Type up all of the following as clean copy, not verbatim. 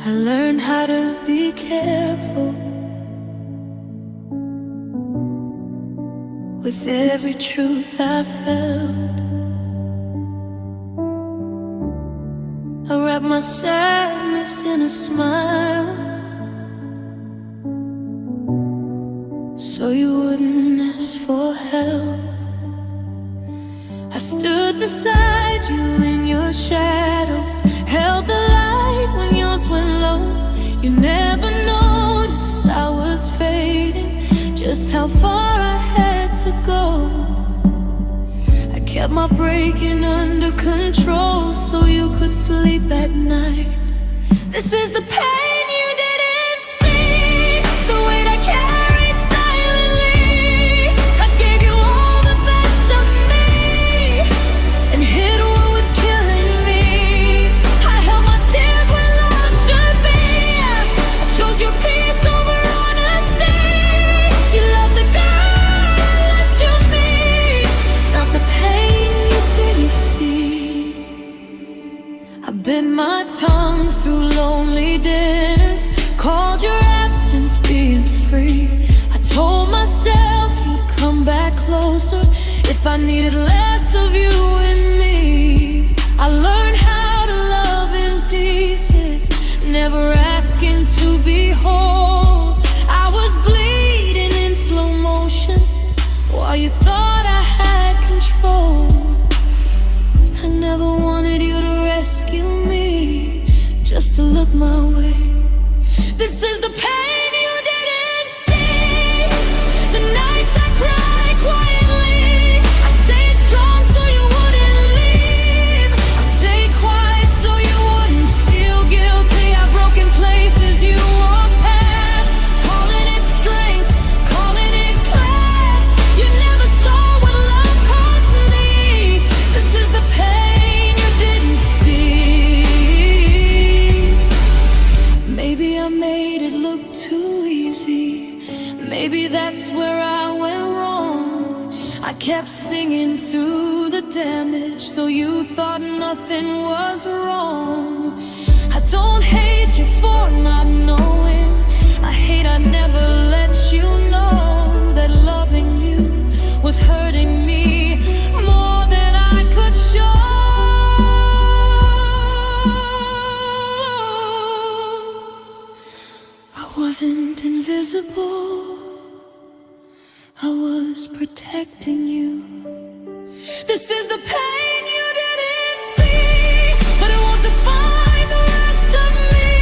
I learned how to be careful with every truth I felt. I wrap my sadness in a smile, so you wouldn't ask for help. I stood beside you in your shadows, held the light when yours went low. You never noticed I was fading, just how far I had to go. I kept my breaking under control so you could sleep at night. This is the pain you didn't see, the weight I carried silently. I gave you all the best of me and hid what was killing me. I held my tears when love should be. I chose your peace over honesty. You loved the girl I let you be, not the pain you didn't see. I bit my tongue through lonely dinners, called your absence being free. I told myself you'd come back closer if I needed less of you and me. I learned how to love in pieces, never asking to be whole. I was bleeding in slow motion while you thought I had control. I never wanted you to rescue me, just to look my way. This is the pain you didn't see, the nights I cried quietly. I stayed strong so you wouldn't leave. I stayed quiet so you wouldn't feel guilty. I've broken places you walked past, calling it strength, calling it class. You never saw what love cost me. This is the pain you didn't see. Maybe I made it look too easy. Maybe that's where I went wrong. I kept singing through the damage, so you thought nothing was wrong. I don't hate you for not knowing. I hate I never let you know that loving you was hurting me more than I could show. I wasn't invisible, I was protecting you. This is the pain you didn't see, but it won't define the rest of me.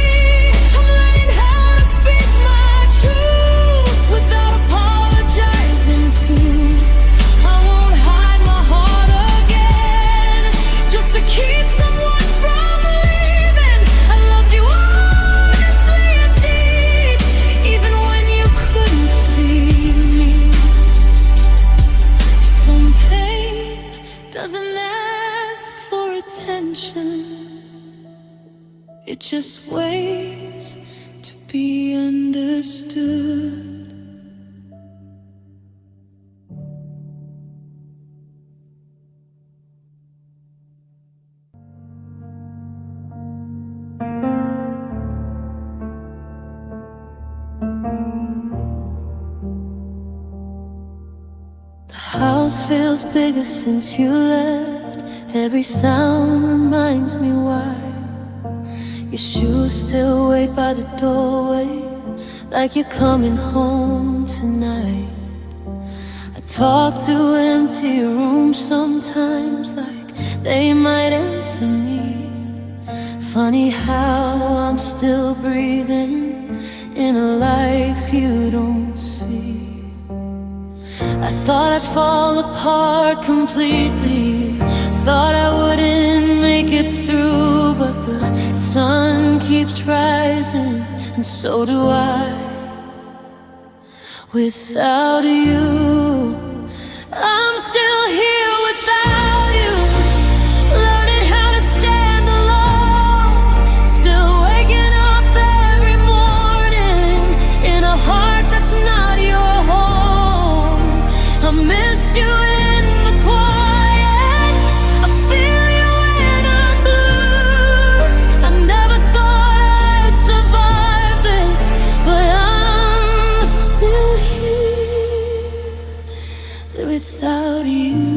I'm learning how to speak my truth without apologizing to. I won't hide my heart again, just to keep someone from leaving. I loved you honestly and deep, even when you couldn't see me. Some pain doesn't ask for attention, it just waits to be understood. The house feels bigger since you left. Every sound reminds me why. Your shoes still wait by the doorway, like you're coming home tonight. I talk to empty rooms sometimes, like they might answer me. Funny how I'm still breathing in a life you don't see. I thought I'd fall apart completely, thought I wouldn't make it through, but the sun keeps rising, and so do I. Without you, I'm still here without you, learning how to stand alone, still waking up every morning in a heart that's not your home. I miss you in the quiet, I feel you when I'm blue. I never thought I'd survive without you.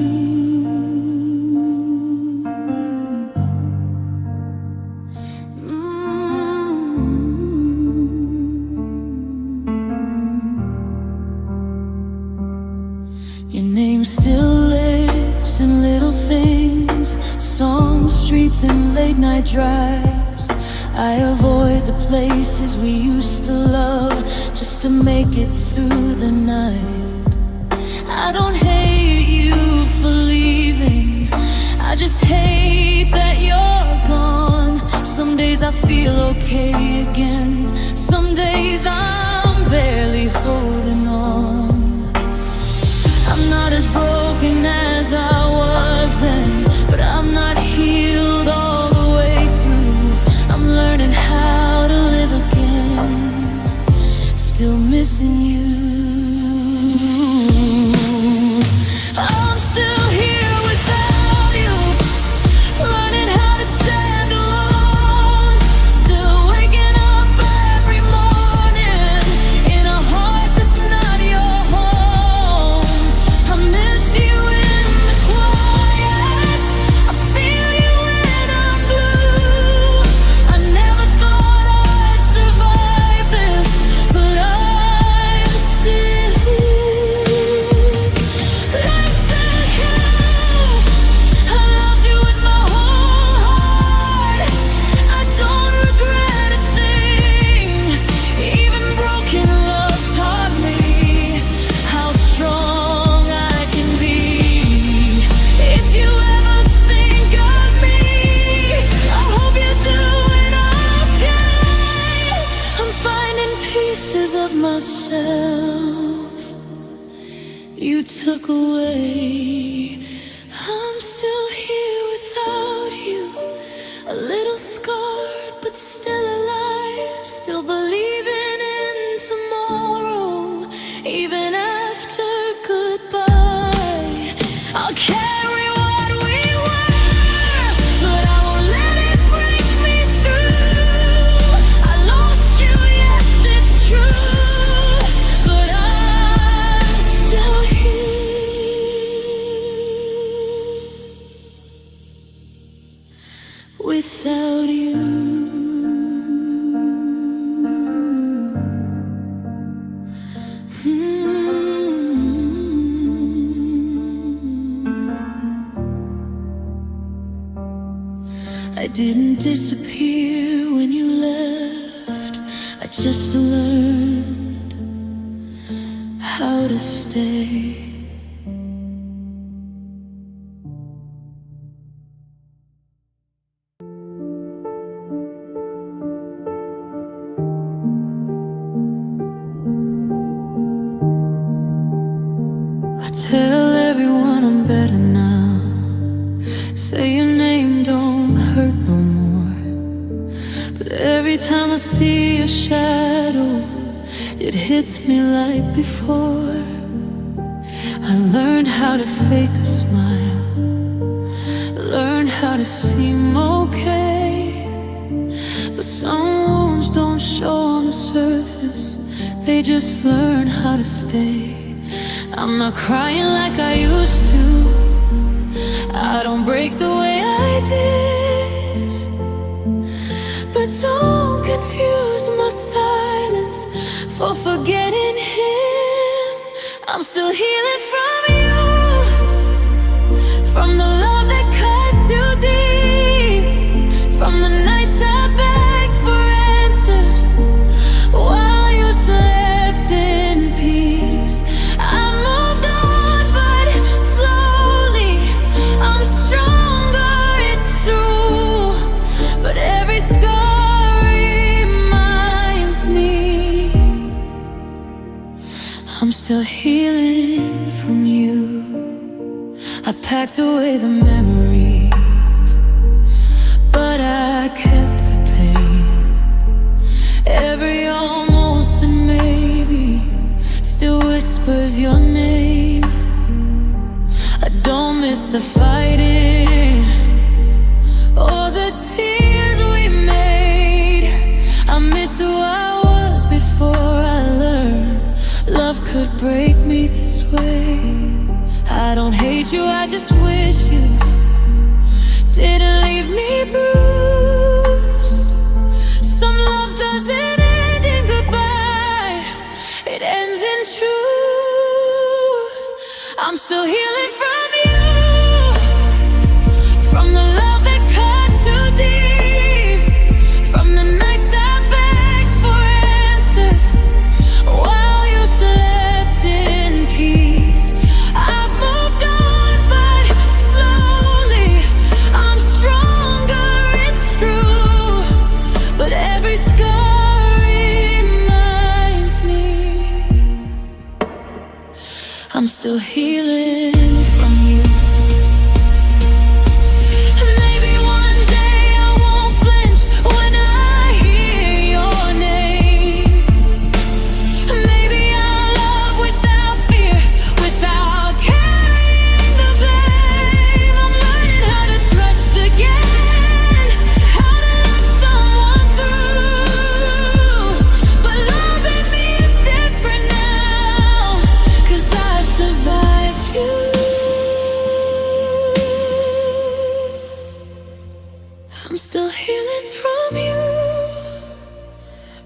Your name still lives in little things, songs, streets, and late night drives. I avoid the places we used to love just to make it through the night. I don't hate you for leaving, I just hate that you're gone. Some days I feel okay again, some days I'm barely holding on. I'm not as broken as I was then, but I'm not healed all the way through. I'm learning how to live again, still missing you. I'm still here without you, learning how to stand alone, still waking up every morning in a heart that's not your home. I miss you in the quiet, I feel you when I'm blue. I never thought I'd survive this, but I'm still here. Life's like hell, I loved you with my whole heart. I don't regret a thing, even broken love taught me how strong I can be. If you ever think of me, I hope you're doing okay. I'm finding pieces of myself you took away. I'm still here without you, a little scarred but still alive, still believing in tomorrow, even after goodbye. I'll carry what we were, but I won't let it break me through. I lost you, yes, it's true, but I'm still here without you. I didn't disappear when you left, I just learned how to stay. I tell everyone I'm better now, say your name don't hurt no more, but every time I see a shadow, it hits me like before. I learned how to fake a smile, learned how to seem okay, but some wounds don't show on the surface, they just learn how to stay. I'm not crying like I used to, I don't break the way I did, but don't confuse my silence for forgetting him. I'm still healing from you, from the love that cut too deep, from the nights I begged for answers while you slept in peace. I moved on, but slowly I'm stronger, it's true, but every scar reminds me I'm still healing from you. I packed away the memories, but I kept the pain. Every almost and maybe still whispers your name. I don't miss the fighting or the tears we made. I miss who I was before I learned love could break me this way. I don't hate you, I just wish you didn't leave me bruised. Some love doesn't end in goodbye, it ends in truth. I'm still healing from you, from the love that cut too deep, from the nights I begged for answers while you slept in peace. I've moved on, but slowly I'm stronger, it's true, but every scar reminds me I'm still healing from you. Maybe one day I won't flinch when I hear your name. Maybe I'll love without fear, without carrying the blame. I'm learning how to trust again, how to let someone through. But loving me is different now, 'cause I survived you. I'm still healing from you,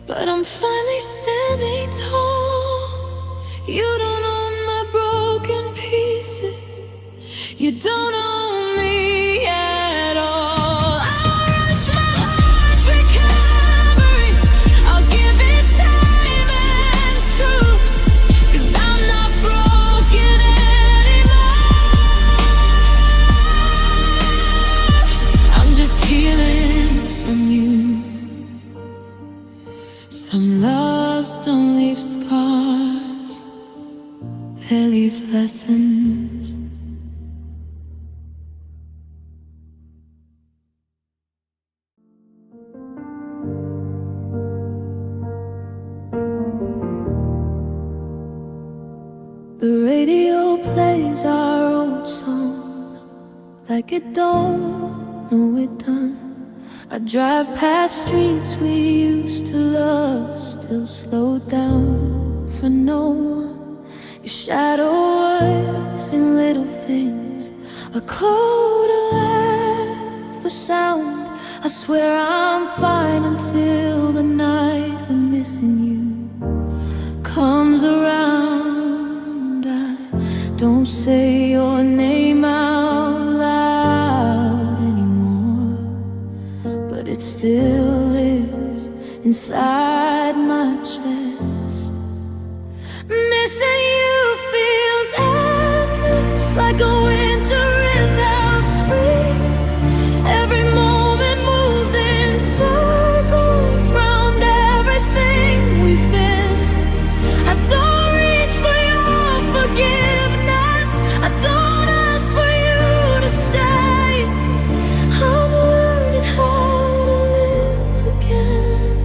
but I'm finally standing tall. You don't own my broken pieces, you don't own me at all. I'll rush my heart's recovery, I'll give it time and truth, 'cause I'm not broken anymore. I'm just healing from you. Some loves don't leave scars, they leave lessons. The radio plays our old songs like it don't know it done. I drive past streets we used to love, still slow down for no one. Your shadow was in little things, a code, a laugh, a sound. I swear I'm fine until the night when missing you comes around. I don't say your name out loud anymore, but it still lives inside my chest. Missing you feels endless, like a winter without spring. Every moment moves in circles round everything we've been. I don't reach for your forgiveness, I don't ask for you to stay. I'm learning how to live again,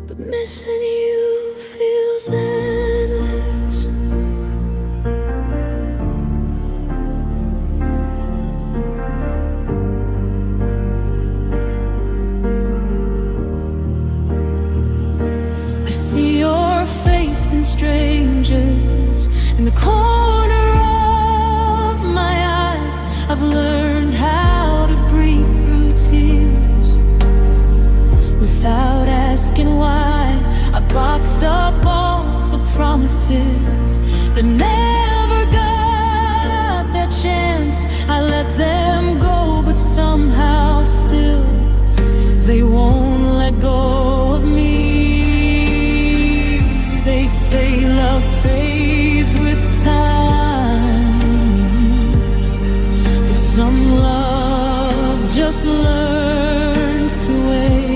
but missing you feels endless. I see your face in strangers, in the corner of my eye. I've learned how to breathe through tears without asking why. I boxed up all the promises that never got their chance. I let them go, but somehow still they won't let go of me. They say love fades with time, but some love just learns to wait.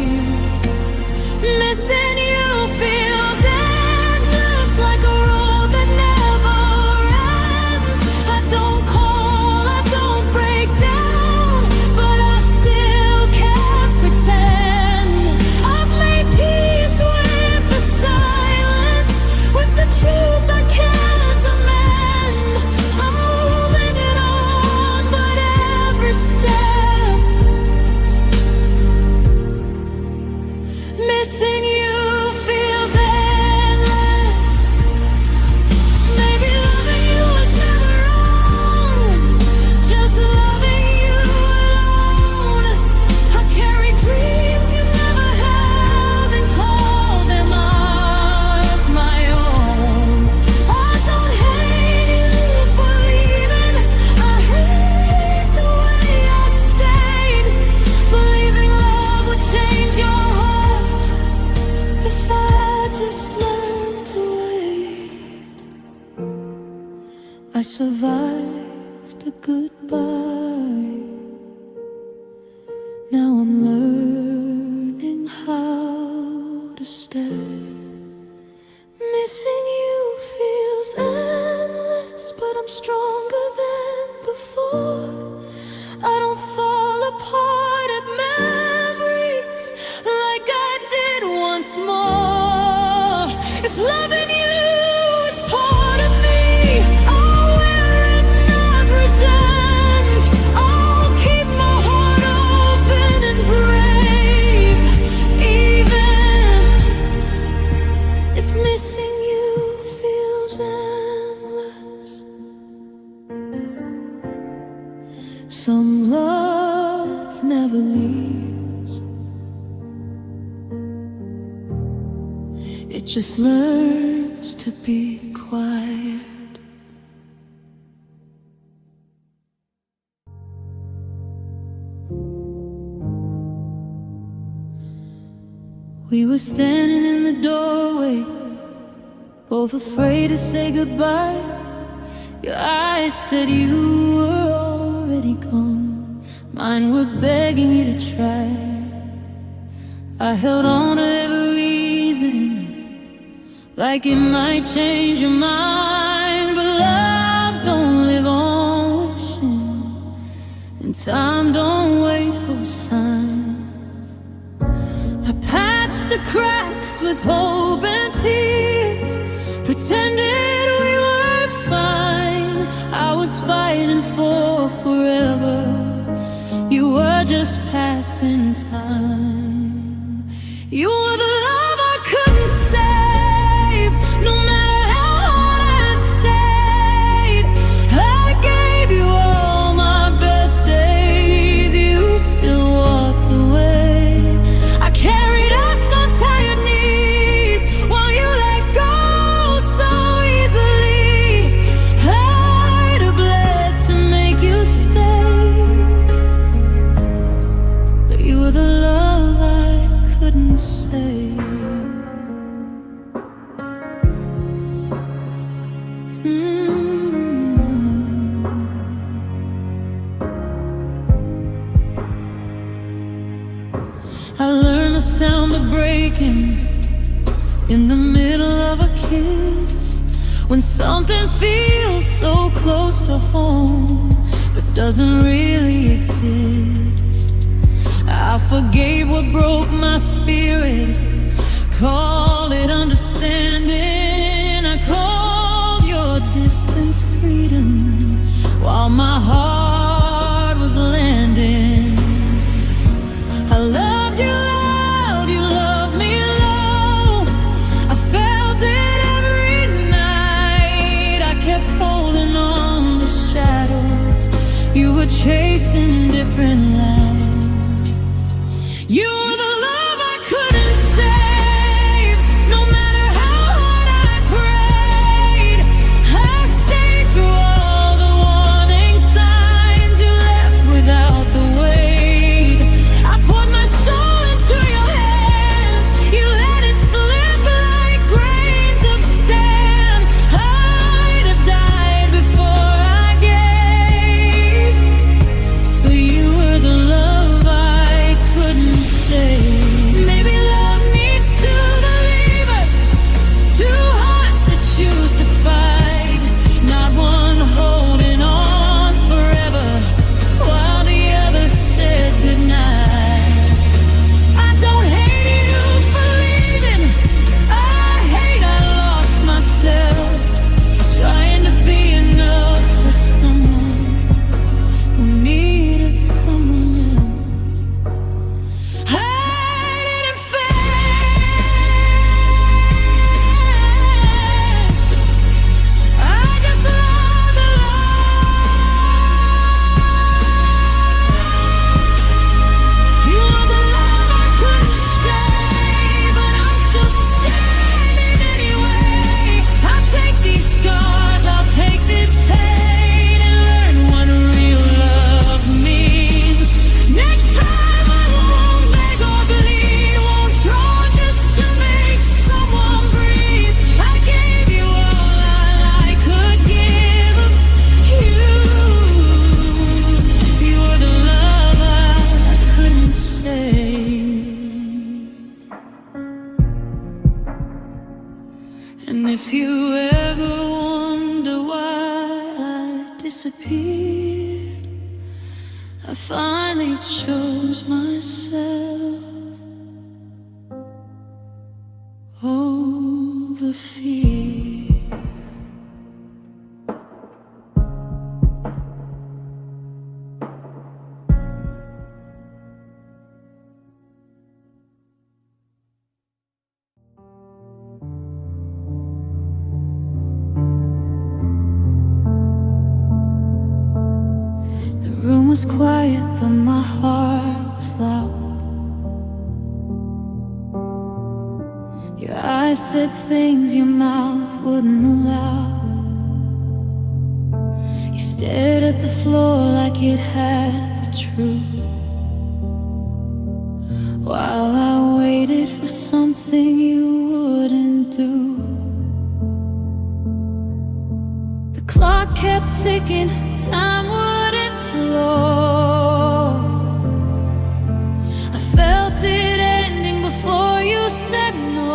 Missing you feels endless, like a road that never I survived the goodbye. Now I'm learning how to stay. Missing you feels endless, but I'm stronger than before. I don't fall apart at memories like I did once more. If loving you is part of me, I'll wear it, not resent. I'll keep my heart open and brave, even if missing you feels endless. Some love never leaves. It just learns to be quiet. We were standing in the doorway, both afraid to say goodbye. Your eyes said you were already gone. Mine were begging you to try. I held on to every reason, like it might change your mind. But love don't live on wishing, and time don't wait for signs. I patched the cracks with hope and tears, pretended we were fine. I was fighting for forever, you were just passing time. You were the love I couldn't save, no matter how hard I stayed. I gave you all my best days, you still walked away. I carried us on tired knees while you let go so easily. I'd have bled to make you stay, but you were the love I couldn't save. I learned the sound of breaking in the middle of a kiss, when something feels so close to home but doesn't really exist. I forgave what broke my spirit, called it understanding. I called your distance freedom while my heart was landing. I loved you loud, you loved me low. I felt it every night. I kept holding on to shadows, you were chasing different lights. You were the love I couldn't save, no matter how hard I prayed. I stayed through all the warning signs you left without the weight. I put my soul into your hands, you let it slip like grains of sand. I'd have died before I gave, but you were the love disappeared, I finally chose myself over fear. The room was quiet, but my heart was loud. Your eyes said things your mouth wouldn't allow. You stared at the floor like it had the truth, while I waited for something you wouldn't do. The clock kept ticking, time wouldn't slow. I felt it ending before you said no.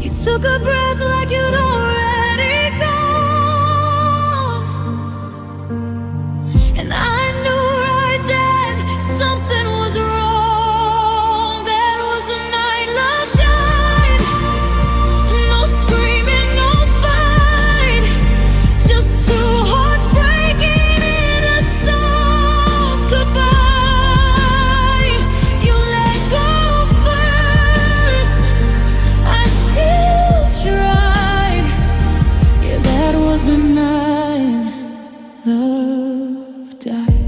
You took a breath like you'd already gone, and I knew right then something was wrong. That was the night love died. No screaming, no fight, just two hearts breaking in a soft goodbye. You let go first, I still tried. Yeah, that was the night love died.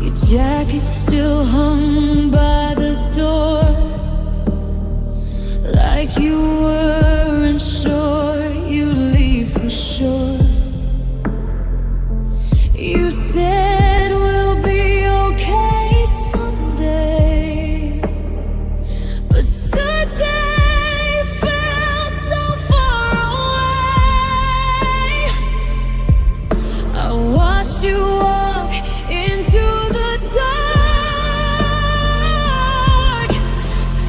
Your jacket still hung by the door, like you weren't sure you'd leave for sure. You said we'll be okay someday, but today felt so far away. I watched you walk into the dark,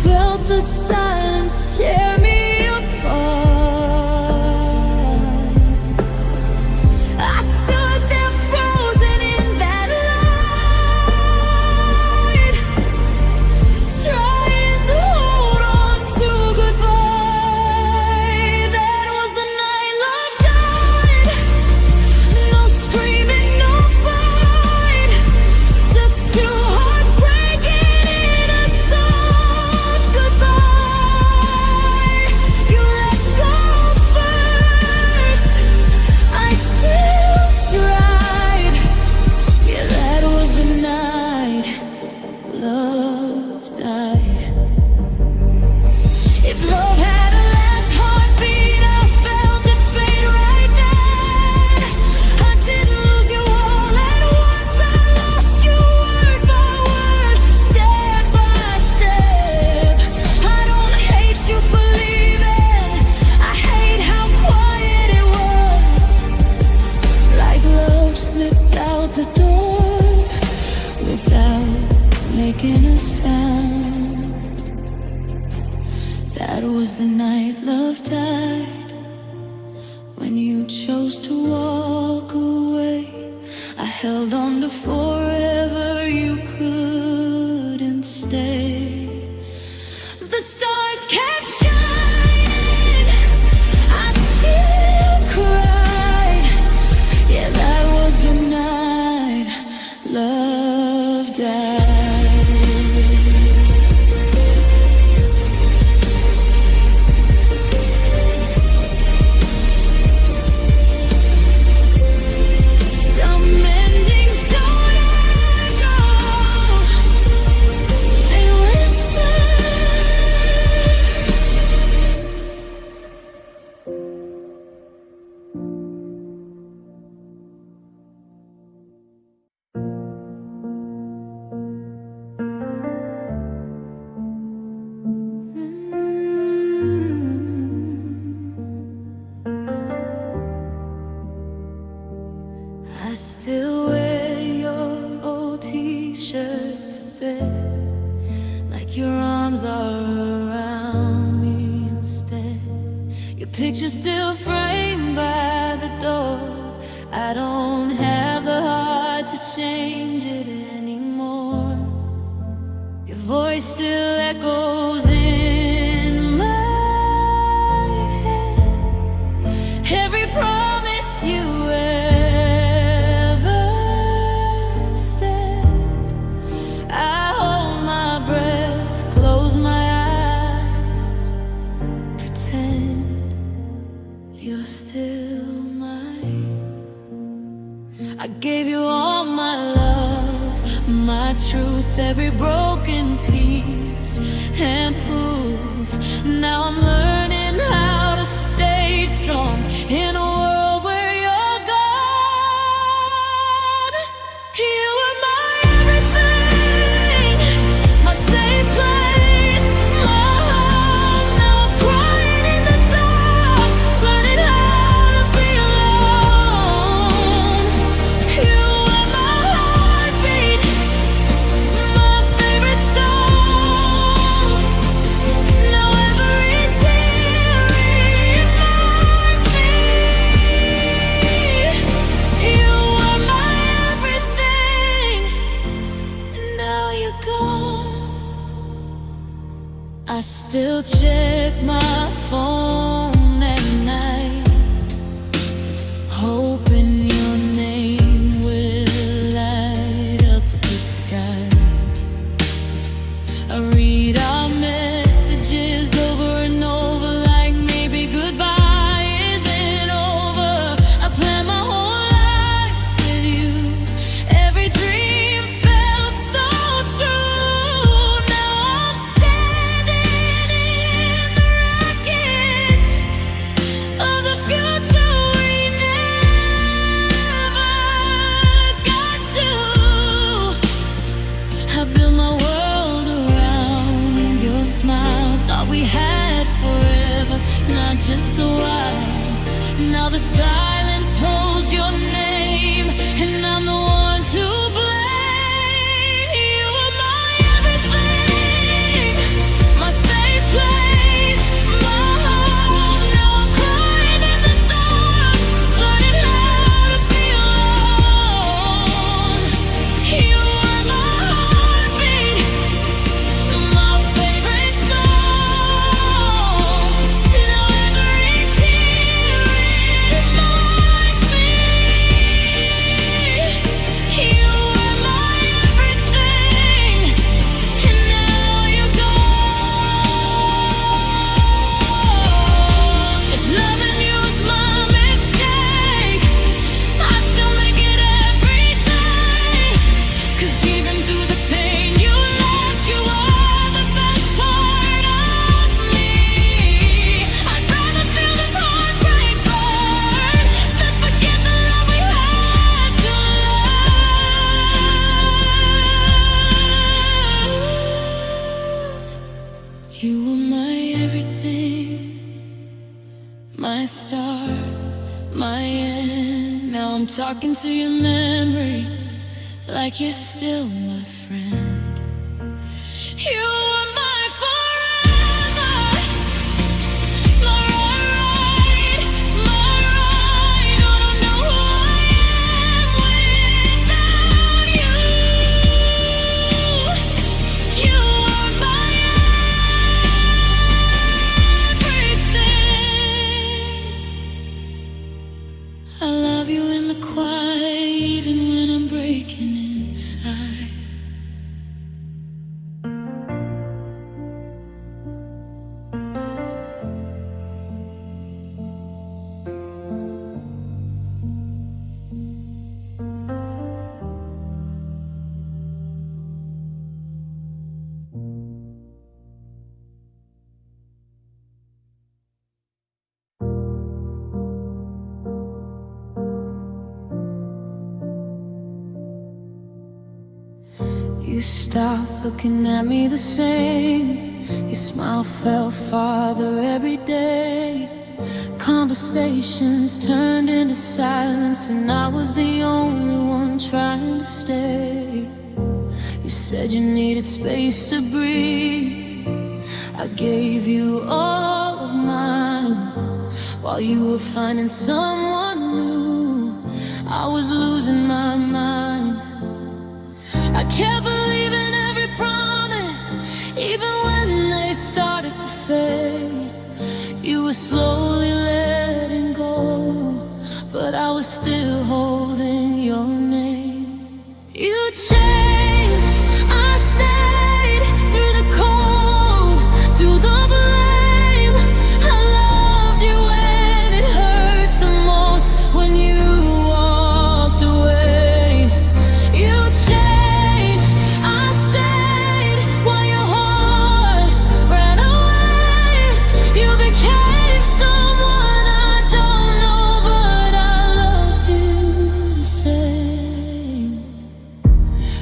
felt the silence tear me apart. I stood there frozen in that light, trying to hold on to goodbye. That was the night love died. No screaming, no fight, just two hearts breaking in a soft goodbye. You let go first, I still tried. Yeah, that was the night love died. If love had a last heartbeat, I felt it fade right then. I didn't lose you all at once, I lost you word by word, step by step. I don't hate you for leaving, I hate how quiet it was, like love slipped out the door without making a sound. That was the night love died. When you chose to walk away, I held on to forever, you couldn't stay. The stars kept shining, I still cried. Yeah, that was the night love died. Some endings don't I still wear your old t-shirt to bed, like your arms are around me instead. Your picture's still framed by the door. I don't have the heart to change it anymore. Your voice still echoes in my head. Every promise you ever said, I hold my breath, close my eyes, pretend you're still mine. I gave you all my love, my truth, every broken piece and proof. Now I'm learning how to stay strong in a world where you're gone. You were my everything, my safe place, my home. Now I'm crying in the dark, learning how to be alone. You were my heartbeat, my favorite song. Now every tear reminds me you were my everything, and now you're gone. I still check my phone at night, hoping your name will light up the sky. I read our messages over and over, like maybe goodbye isn't over. I planned my whole life with you. Every dream felt so true. Now I'm standing in the wreckage of the future we never got to. I built my world around your smile. Thought we had forever, not just a while. Now the silence holds your name, and I'm the one to blame. You were my everything, my safe place, my home. Now I'm crying in the dark, learning how to be alone. You were my heartbeat, my favorite song. Now every tear reminds me you were my everything, and now you're gone. If loving you was my mistake, I'd still make it every day. 'Cause even through the pain you left, you are the best part of me. I'd rather feel this heartbreak burn than forget the love we had to love. You were my everything, my start, my end. Now I'm talking to your memory like you're still my friend. You were my forever, my right, my right. I don't know who I am without you. You are my everything. I love you in the quiet, even when I'm breaking inside. You stopped looking at me the same. Your smile fell farther every day. Conversations turned into silence, and I was the only one trying to stay. You said you needed space to breathe. I gave you all of mine while you were finding someone new. I was losing my mind. I kept believing every promise, even when they started to fade. You were slowly letting go, but I was still holding your name. You changed, I stayed through the cold, through the blame. I loved you when it hurt the most, when you walked away. You changed, I stayed while your heart ran away. You became someone I don't know, but I loved you the same.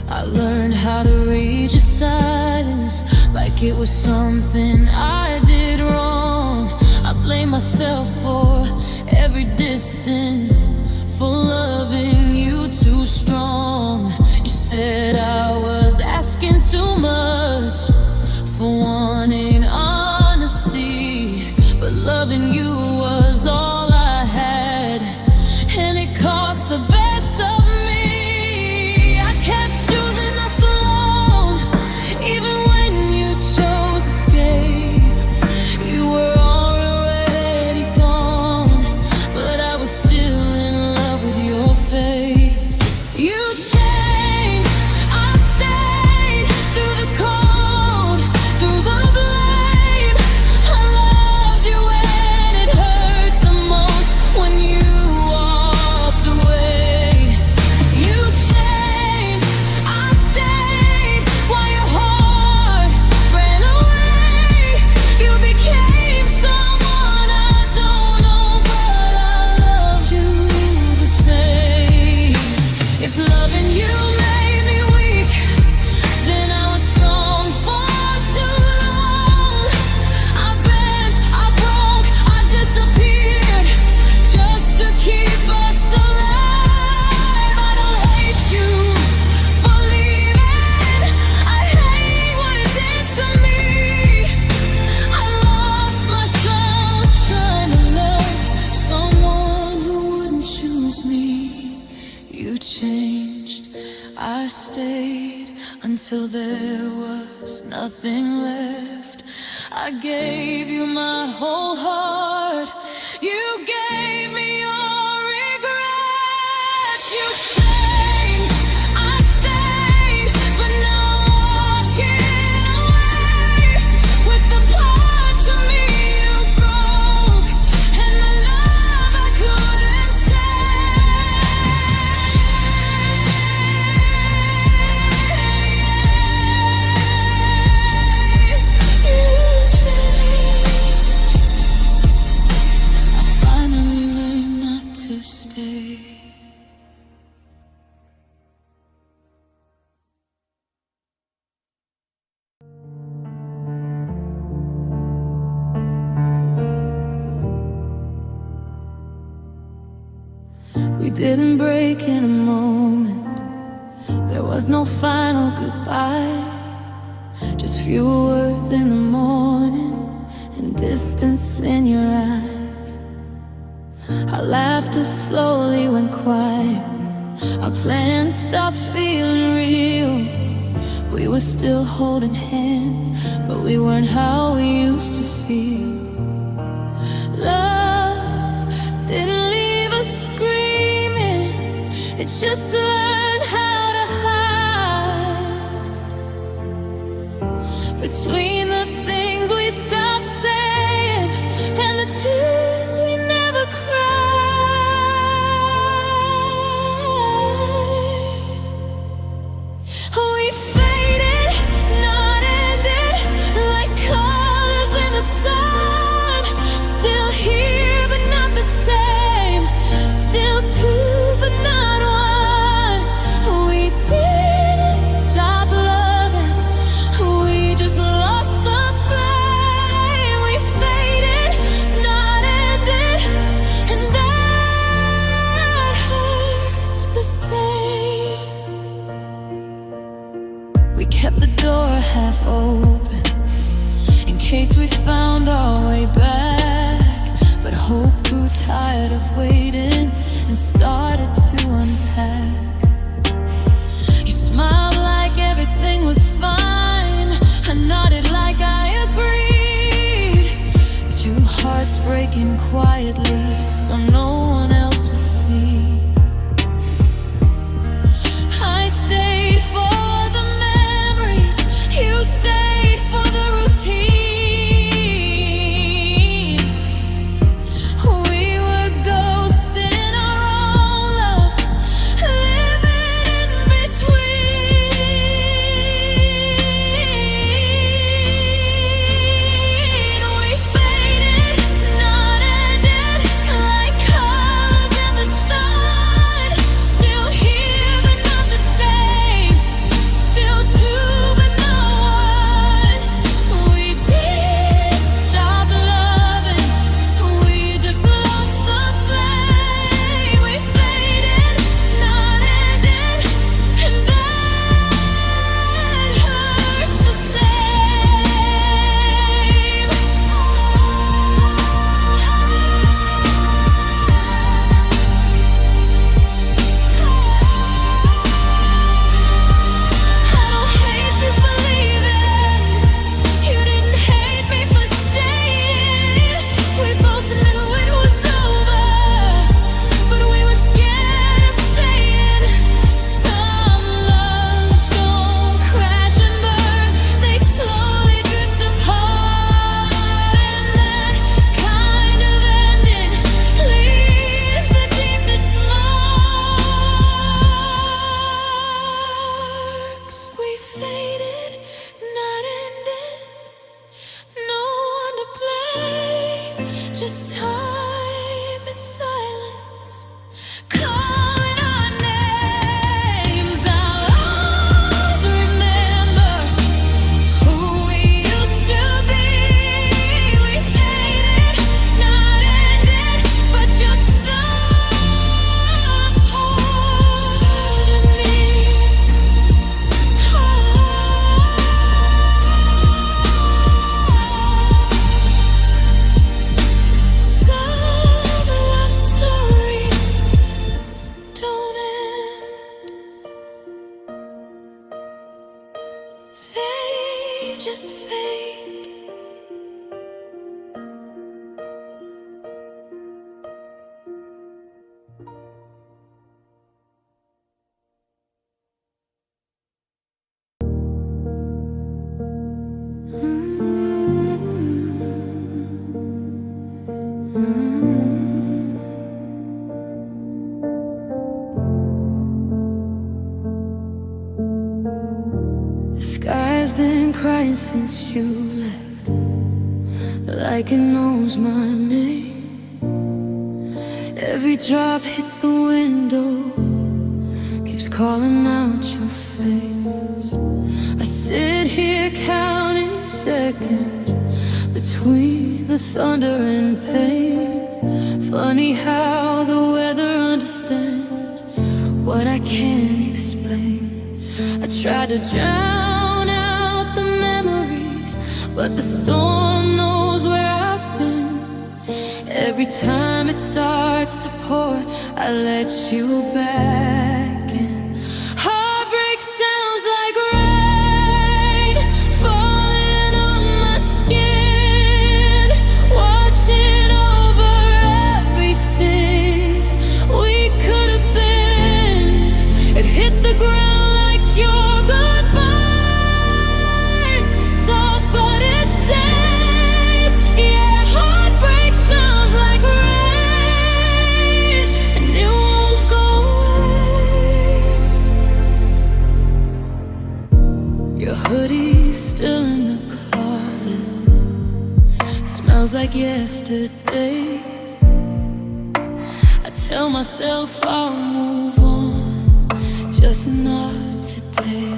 I learned how to read your silence like it was something I did wrong. I blame myself for every distance, for loving you too strong. You said I was asking too much, for wanting honesty, but loving you was all I had, and it cost the best of me. I kept choosing us alone, even when you chose escape. You were already gone, but I was still in love with your face. You changed, I stayed through the cold, through the blame. I loved you when it hurt the most, when you walked away. You changed, I stayed while your heart ran away. You became someone I don't know, but I loved you the same. If loving you made me weak, then I was strong for too long. I bent, I broke, I disappeared just to keep us alive. I don't hate you for leaving. I hate what it did to me. I lost myself trying to love someone who wouldn't choose me. You changed, I stayed until there was nothing left. I gave you my whole heart. You gave me your regrets. You changed, I stayed, but now I'm walking away with the parts of me you broke, and the love I couldn't say. You changed. I finally learned not to stay. We didn't break in a moment. There was no final goodbye, just few words in the morning and distance in your eyes. Our laughter slowly went quiet. Our plans stopped feeling real. We were still holding hands, but we weren't how we used to feel. Love didn't leave us screaming, it just learned how to hide between the things we stopped saying and the tears we never cried. We faded, not ended, like colors in the sun. Still here, but not the same. Still two, but not one. We didn't stop loving, we just lost the flame. We faded, not just fade. The sky's been crying since you left, like it knows my name. Every drop hits the window, keeps calling out your face. I sit here counting seconds between the thunder and pain. Funny how the weather understands what I can't explain. I tried to drown out the memories, but the storm knows where I've been. Every time it starts to pour, I let you back in. Heartbreak sounds like rain falling on my skin, washing over everything we could have been. It hits the ground your goodbye, soft but it stays. Yeah, heartbreak sounds like rain, and it won't go away. Your hoodie's still in the closet, smells like yesterday. I tell myself I'll move on, just not today.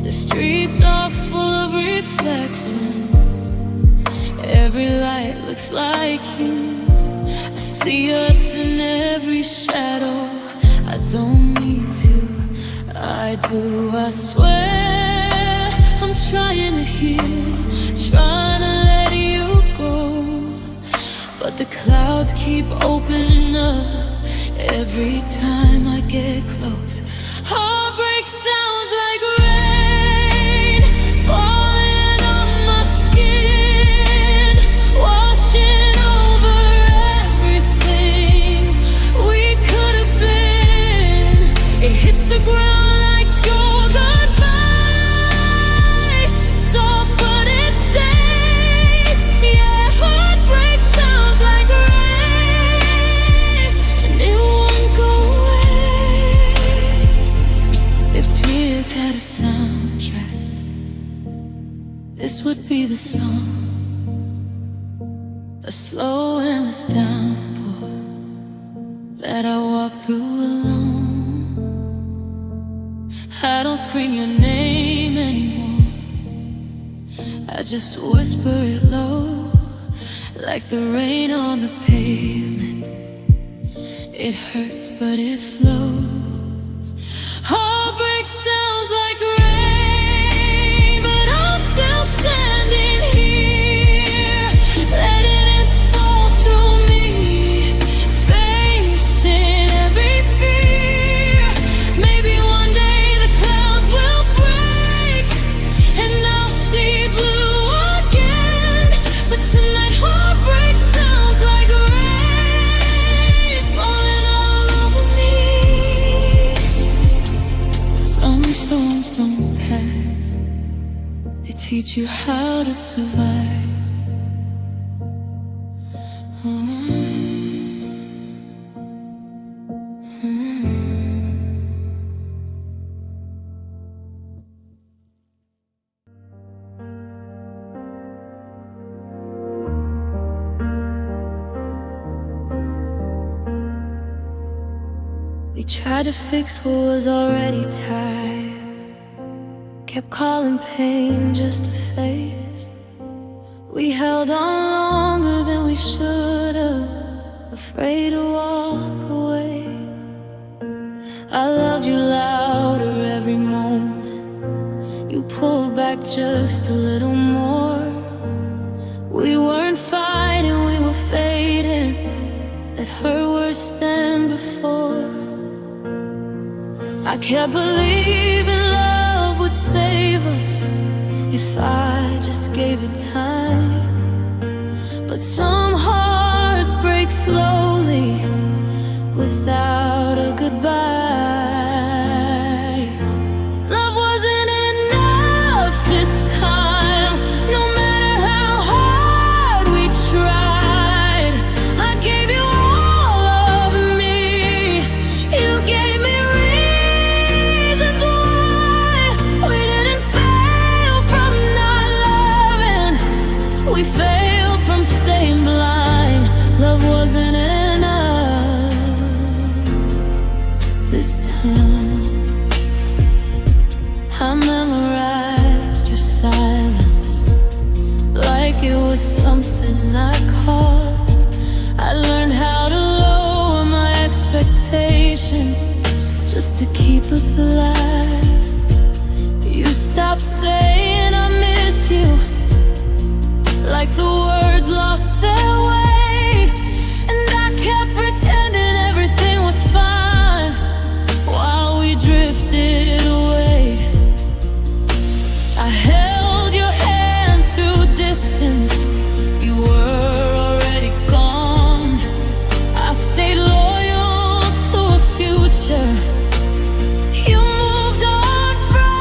The streets are full of reflections, every light looks like you. I see us in every shadow, I don't mean to, I do. I swear I'm trying to heal, trying to let you go, but the clouds keep opening up every time I get close. Heartbreak sounds like rain falling on my skin, washing over everything we could have been. It hits the ground like your goodbye, soft but it stays. Yeah, heartbreak sounds like rain, and it won't go away. If tears had a soundtrack, this would be the song. A slow endless downpour that I walk through alone. I don't scream your name anymore, I just whisper it low, like the rain on the pavement. It hurts but it flows. Heartbreak sounds like rain, but I'm still standing here, letting it fall through me, facing every fear. Maybe one day the clouds will break and I'll see blue again, but tonight heartbreak sounds like rain falling all over me. Some storms don't pass, they teach you how to survive. We tried to fix what was already tired, kept calling pain just a phase. We held on longer than we should have, afraid to walk away. I loved you louder every moment, you pulled back just a little more. We weren't fighting, we were fading, that hurt worse than before. I kept believing love would save us, if I just gave it time. But some hearts break slowly without a goodbye. Love wasn't enough this time, no matter how hard we tried. I gave you all of me, you gave me reasons why. We didn't fail from not loving, we failed from staying blind. Love wasn't enough this time. I memorized your silence like it was something I caused. I learned how to lower my expectations just to keep us alive. You stopped saying I miss you, like the words lost their weight. And I kept pretending everything was fine while we drifted away. I held your hand through distance, you were already gone. I stayed loyal to a future you moved on from.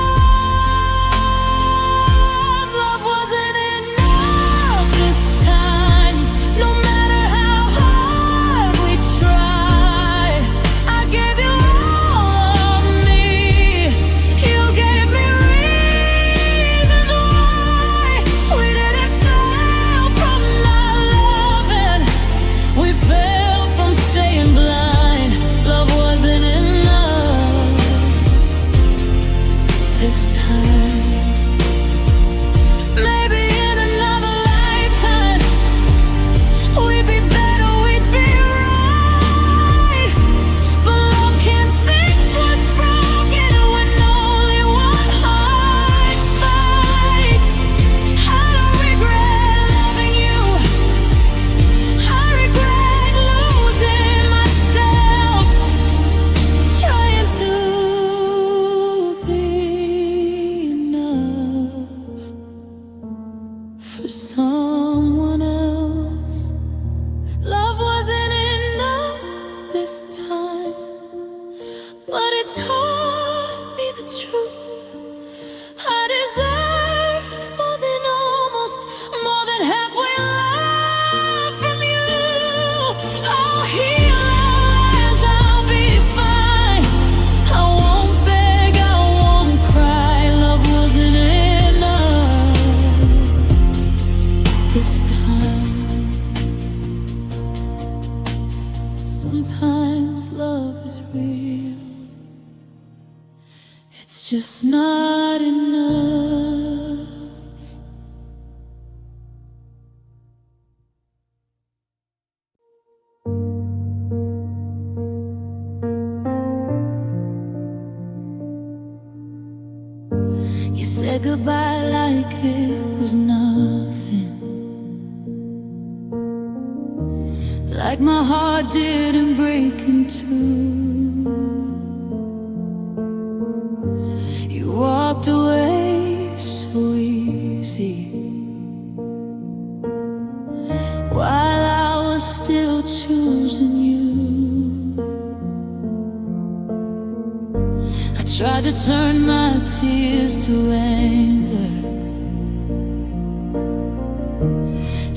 Love wasn't enough this time, no matter how hard we tried. I gave you all of me, you gave me reasons why. We didn't fail from not loving, we failed from staying blind. Love wasn't enough this time. Maybe in another lifetime we'd be better, we'd be right. But love can't fix what's broken when only one heart fights. I don't regret loving you, I regret losing myself, trying to be enough for someone else. Love wasn't enough this time, but it taught me the truth. I deserve more than almost, more than halfway love from you. I'll heal as I'll be fine. I won't beg, I won't cry. Love wasn't enough this time. Sometimes love is real, it's just not enough. You said goodbye like it was nothing, like my heart didn't break in two. You walked away so easy, while I was still choosing you. I tried to turn my tears to anger,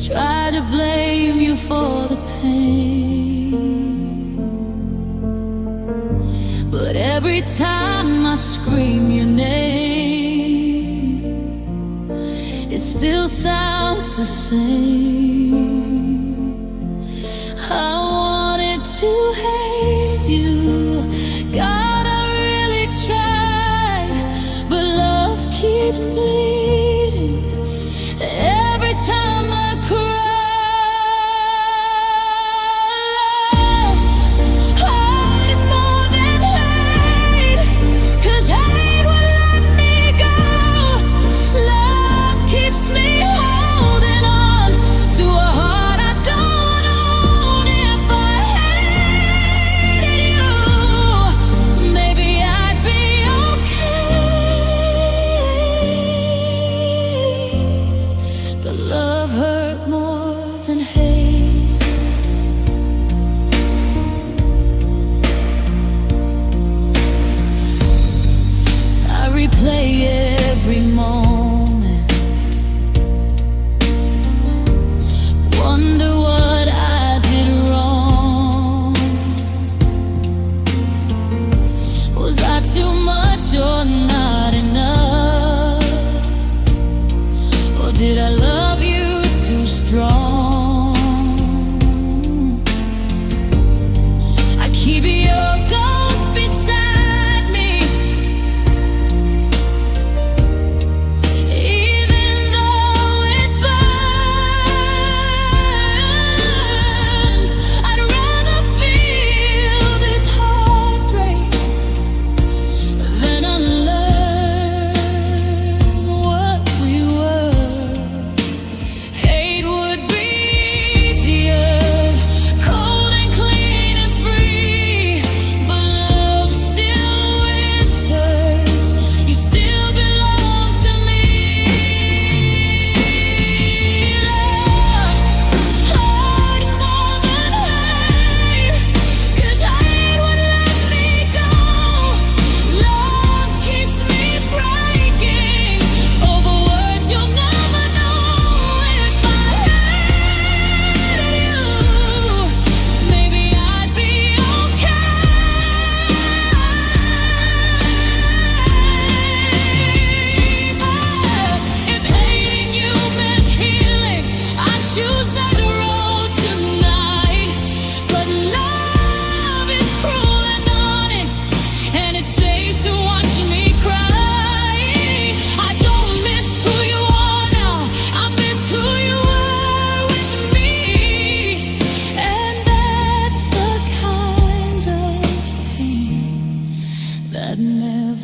tried to blame you for the pain, but every time I scream your name, it still sounds the same. I wanted to hate you, God, I really tried, but love keeps bleeding every time I cry. Love, hurt it more than hate, 'cause hate will let me go. Love keeps me holding on to a heart I don't own. If I hated you, maybe I'd be okay.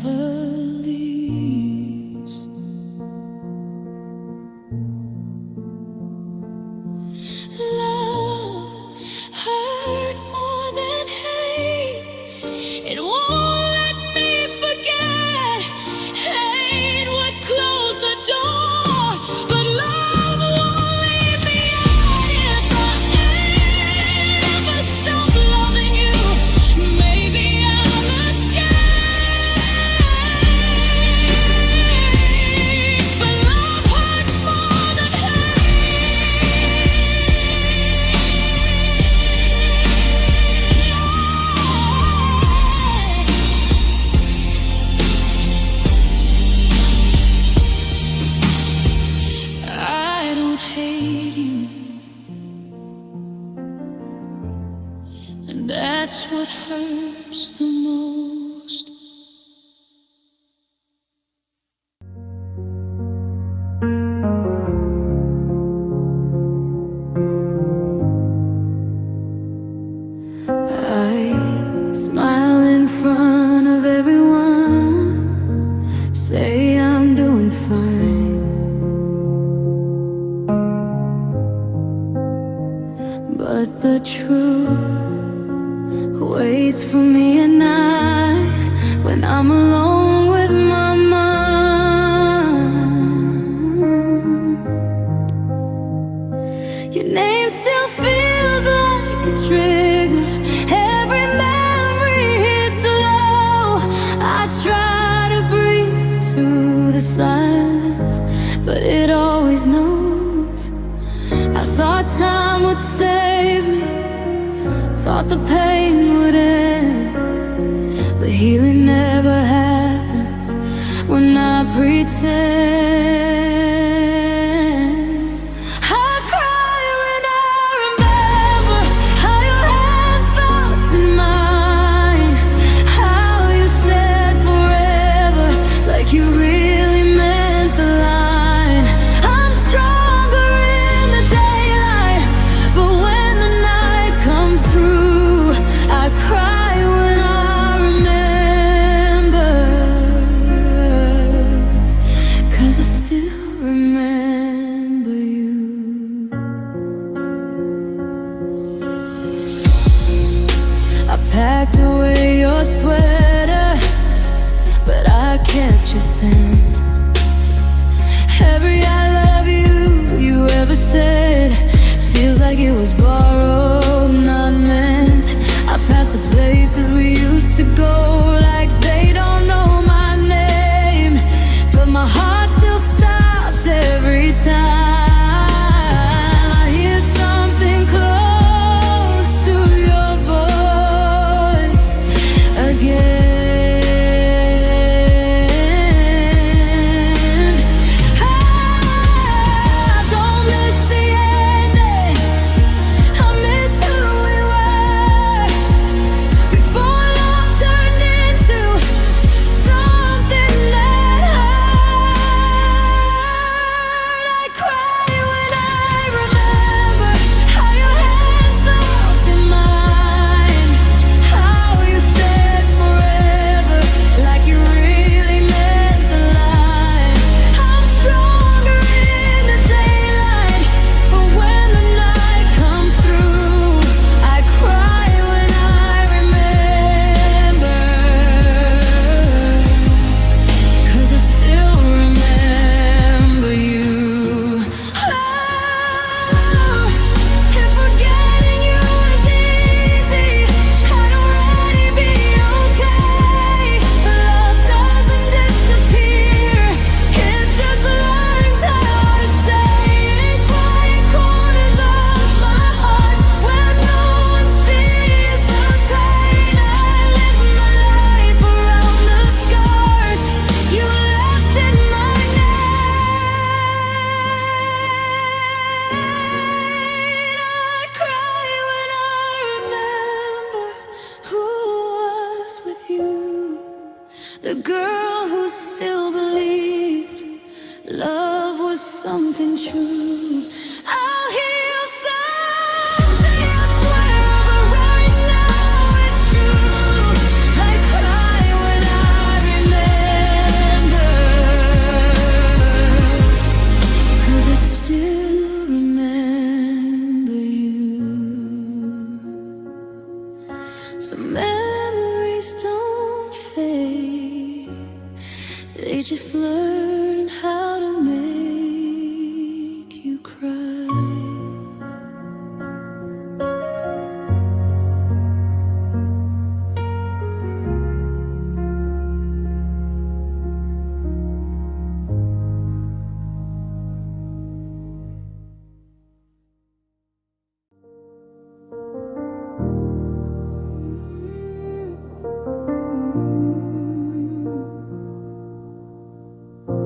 never leaves. Love hurt more than hate. It won't let me forget. Hate would close the door, but love won't leave me out. If I ever stop loving you, maybe I'll escape. But love hurt more than I don't hate you, and that's what hurts the most. I smile in front of everyone, say I'm doing fine. But the truth waits for me at night when I'm alone with my mind. Your name still feels like a trigger. Every memory hits low. I try to breathe through the silence, but it always knows. I thought time would save me, thought the pain would end, but healing never happens when I pretend. I cry when I remember how your hands felt in mine, how you said forever like you really meant the line. I'm stronger in the daylight, but when the night comes through, I cry when I remember, 'cause I still remember you. I packed away your sweater, but I kept your scent. Every I love you you ever said feels like it was borrowed, not meant. I pass the places we used to go like they don't know my name, but my heart still stops every time I hear something close to your voice again. I don't miss the ending, I miss who we were before love turned into something that hurt. I cry when I remember how your hands felt in mine, how you said forever like you really meant the line. I'm stronger in the daylight, but when the night comes through, I cry when I remember, 'cause I still remember you. Oh, if forgetting you is easy, I'd already be okay. Love doesn't disappear, it just learns how to stay in quiet corners of my heart where no one sees the pain. I live my life around the scars you left in my night. I cry when I remember who was with you, the girl who still believed love was something true. I'll heal someday, I swear, but right now it's true. I cry when I remember. memories don't fade, they just learn how to make you cry.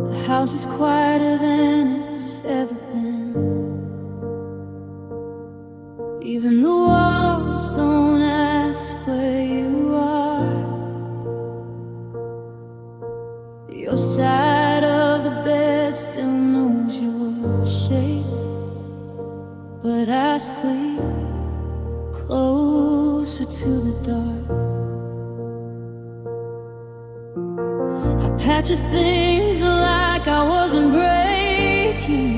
The house is quieter than it's ever been. Even the walls don't ask where you are. Your side of the bed still knows your shape, but I sleep closer to the dark. I patch of things like I wasn't breaking,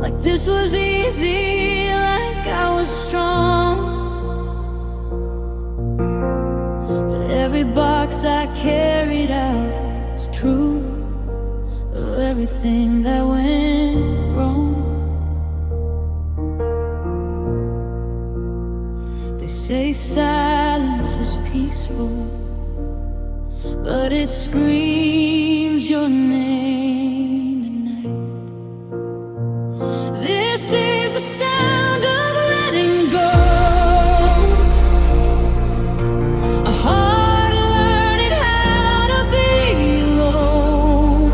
like this was easy, like I was strong. But every box I carried out was true of everything that went wrong. They say silence is peaceful, but it screams your name at night. This is the sound of letting go, a heart learning how to be alone.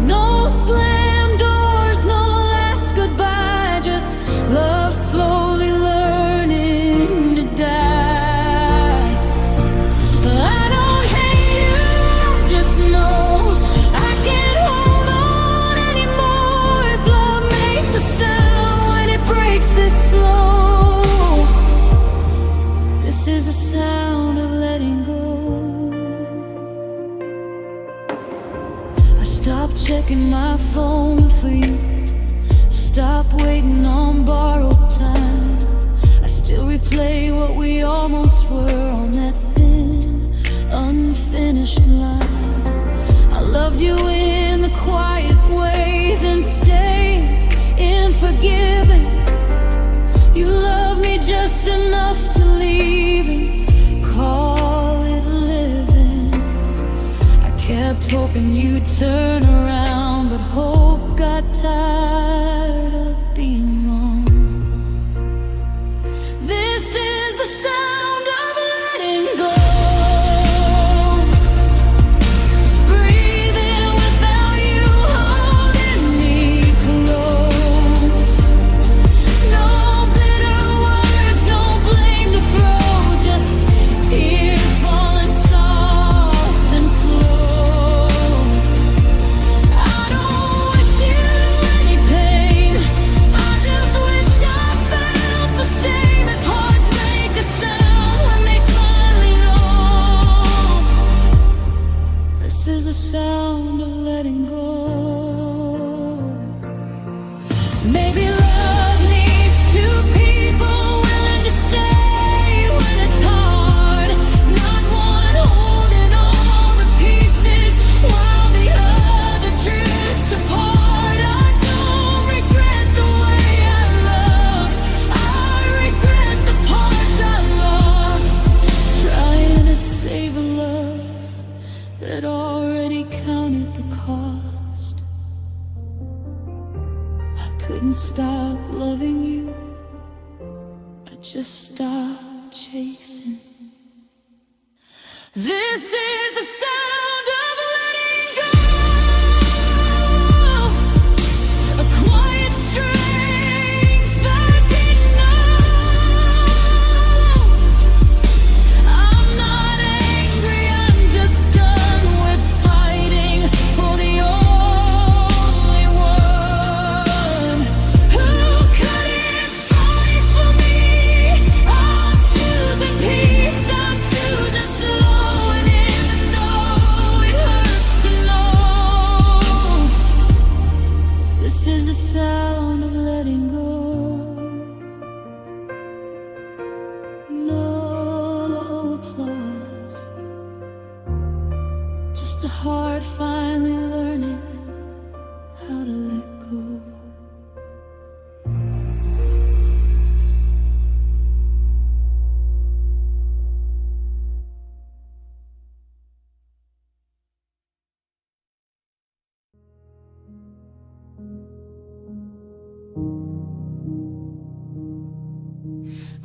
No slam doors, no last goodbye, just love slowly learning to die. This is the sound of letting go. I stopped checking my phone for you, stopped waiting on borrowed time. I still replay what we almost were on that thin, unfinished line. I loved you in the quiet ways and stayed in forgiving. You loved me just enough to leave and call it living. I kept hoping you'd turn around, but hope got tired of being wrong. This is the sound of letting go. This is the sound of letting go. Maybe love needs two people willing to stay when it's hard, not one holding all the pieces while the other drifts apart. I don't regret the way I loved, I regret the parts I lost, trying to save a love that already counted the cost. I couldn't stop loving you, I just stopped chasing. This is the sound of letting go, a quiet strength I didn't know. I'm not angry, I'm just done with fighting for the only one who couldn't fight for me. I'm choosing peace, I'm choosing slow, and even though hard finally learning how to let go.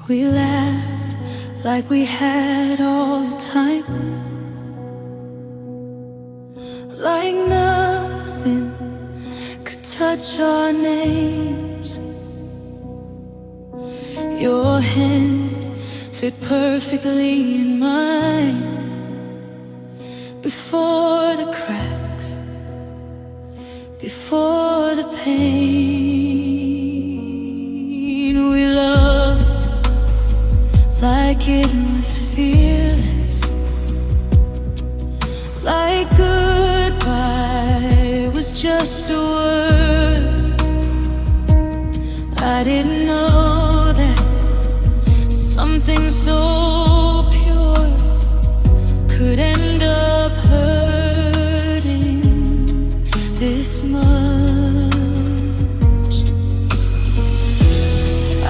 We laughed like we had all the time, like nothing could touch our names. Your hand fit perfectly in mine. Before the cracks, before the pain, we loved like it was fearless, like goodbye was just a word. I didn't know that something so pure could end up hurting this much.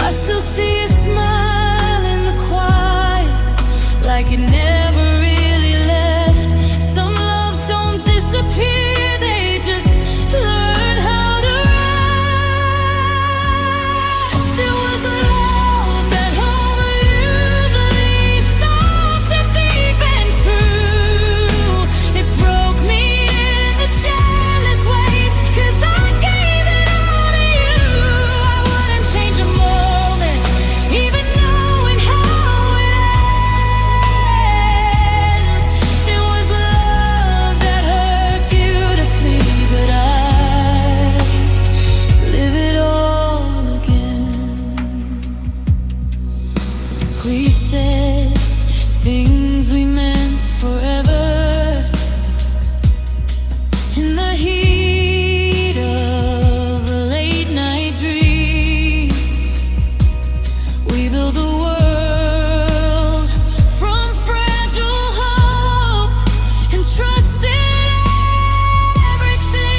I still see a smile in the quiet, like it never really left. Some loves don't disappear, they just learn how to rest. It was a love that hung unusually soft and deep and true. It broke me in the jealous ways, 'cause I gave it all to you. I wouldn't change a moment, even knowing how it ends. It was love that hurt beautifully, but I live it all again. We said things we meant forever in the heat of the late night dreams. We built a world from fragile hope and trusted everything.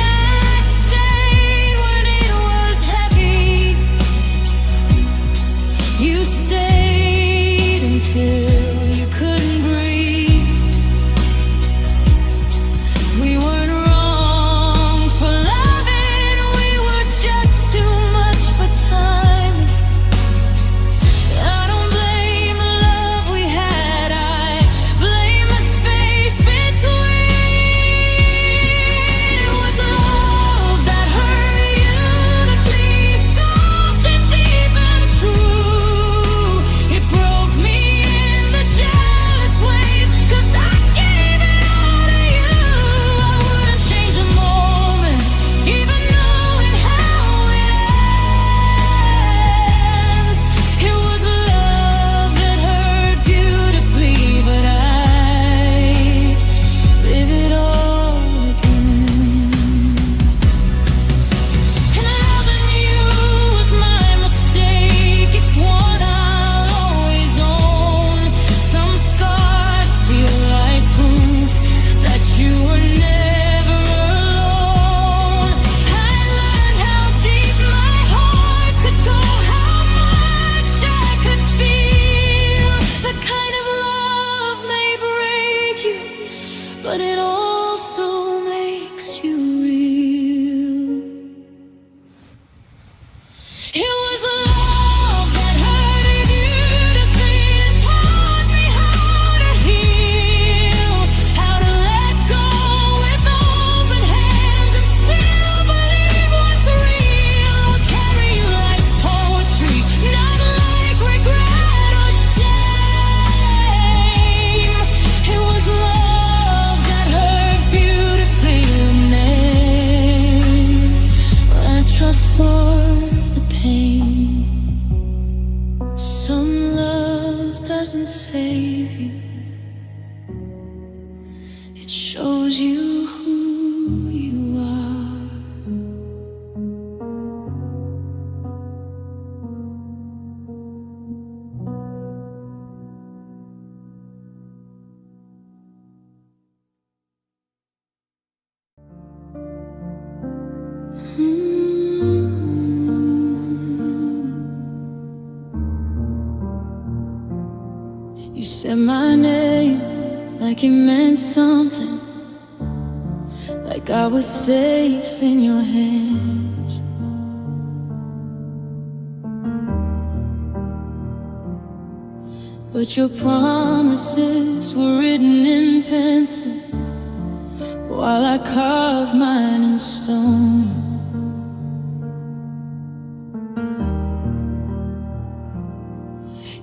I stayed when it was heavy. You stayed until you couldn't breathe. We weren't wrong for loving, we were just too much for time. I don't blame the love we had, I blame the space between. It was love that hurt beautifully, soft and deep and true. It broke me in the jealous ways, 'cause I gave it all to you. I wouldn't change a moment, even knowing how it ends. It was love that hurt beautifully, but I live it all again. And loving you was my mistake, it's one I'll always own. Some scars feel like proof that you were never alone. I learned how deep my heart could go, how much I could feel. The kind of love may break you, but it also makes you real. It was a love that hurt beautifully and taught me how to heal, how to let go with open hands and still believe what's real. I'll carry you like poetry, not like regret or shame. It was love that hurt beautifully, and then I tried for the pain. Some love doesn't save you, it shows you who you are. said my name like it meant something, like I was safe in your hands. But your promises were written in pencil while I carved mine in stone.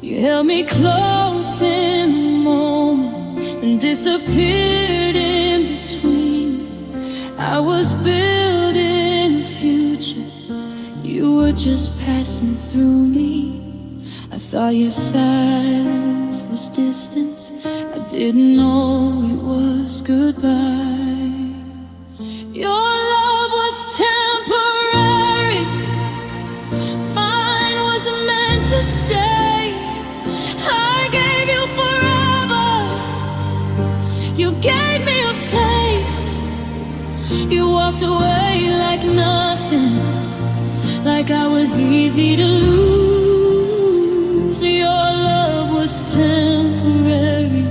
You held me close in the moment and disappeared in between. I was building a future, you were just passing through me. I thought your silence was distance, I didn't know it was goodbye. Your love was temporary, mine was meant to stay. I gave you forever, you gave me a face. You walked away like nothing, like I was easy to lose. Your love was temporary,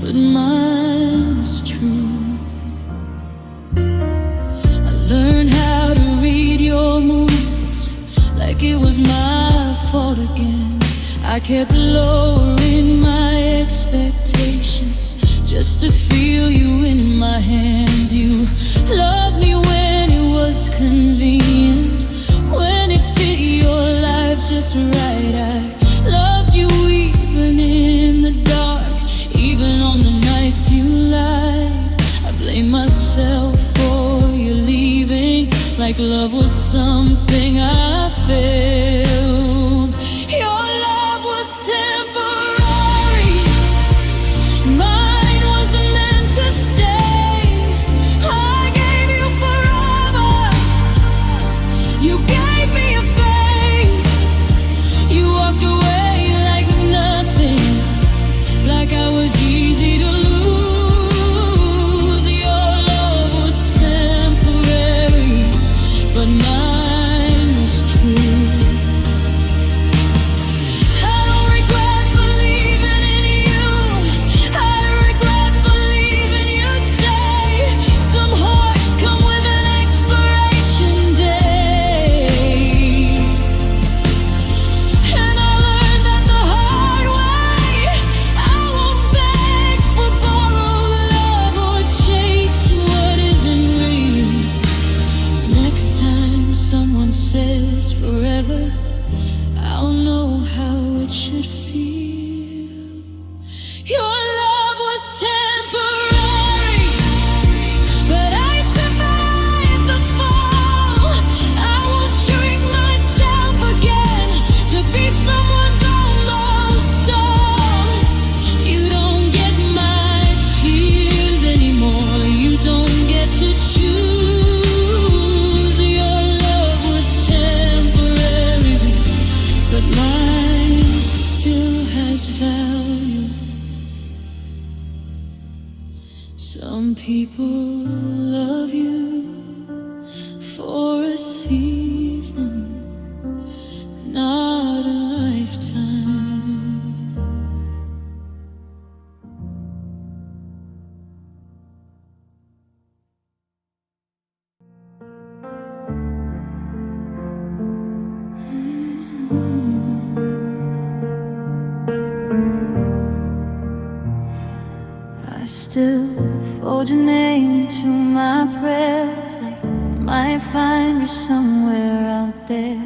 but mine was true. I learned how to read your moods like it was my fault again. I kept lowering my expectations just to feel you in my hands. You loved me when it was convenient, when it fit your life just right. I loved you even in the dark, even on the nights you lied. I blame myself for you leaving, like love was something I failed. Your love was temporary, mine was meant to stay. I gave you forever, you gave me a face. You walked away like nothing, like I was easy to lose. Your love was temporary, but mine was true. I don't regret believing in you, I regret believing you'd stay. Some hearts come with an expiration date, and I learned that the hard way. I won't beg for borrowed love or chase what isn't real. Next time someone says forever, I'll know how it should feel. Your love was temporary, but I survived the fall. I won't shrink myself again to be someone's almost all. You don't get my tears anymore, you don't get to choose. Your love was temporary, but mine still has value. Some people love you for a season, not a lifetime. I still fold your name into my prayers, like I might find you somewhere out there.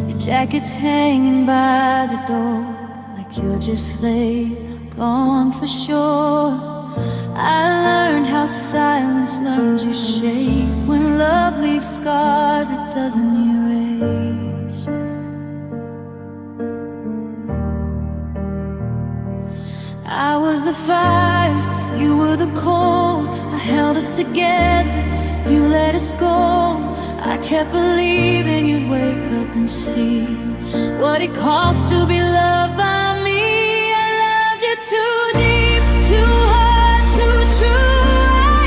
Your jacket's hanging by the door, like you're just late, gone for sure. I learned how silence learns your shape. When love leaves scars it doesn't erase. I was the fire, you were the cold. I held us together, you let us go. I kept believing you'd wake up and see what it costs to be loved by me. I loved you too deep, too hard, too true.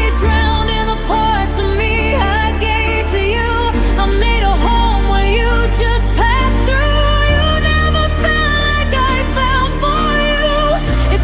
I drowned in the parts of me I gave to you. I made a home where you just passed through. You never felt like I felt for you. If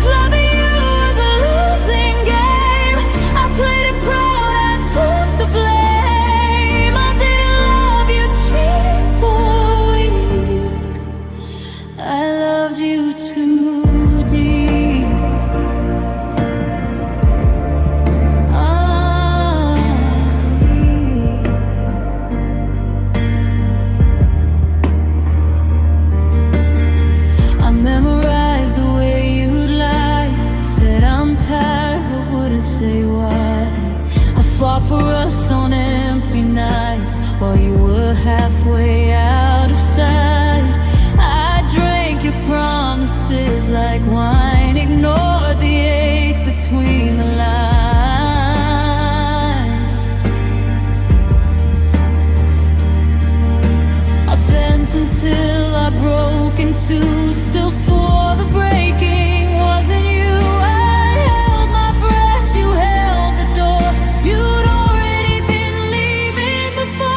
too. Still swore the breaking wasn't you. I held my breath, you held the door. You'd already been leaving before.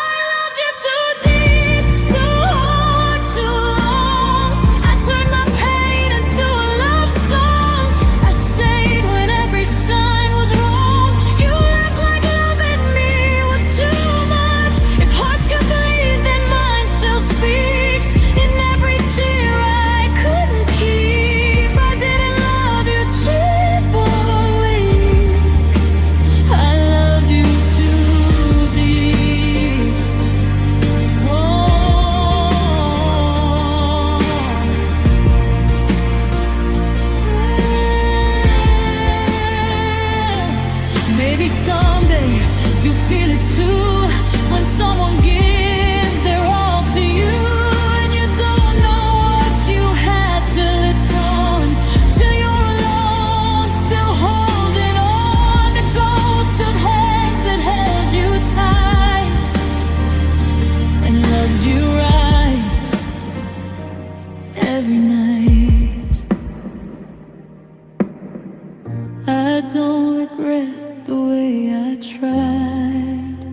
I loved you too deep, too hard, too long. I turned my pain into a love song. I stayed when every sign was wrong. You left like loving me was too much. If hearts could bleed, then mine still speaks. In every tear I couldn't keep. I didn't love you cheap or weak. I love you too deep. Maybe someday you'll feel it too, when someone gives their all to you, and you don't know what you had till it's gone, till you're alone, still holding on to ghosts of hands that held you tight and loved you right every night. I don't regret the way I tried.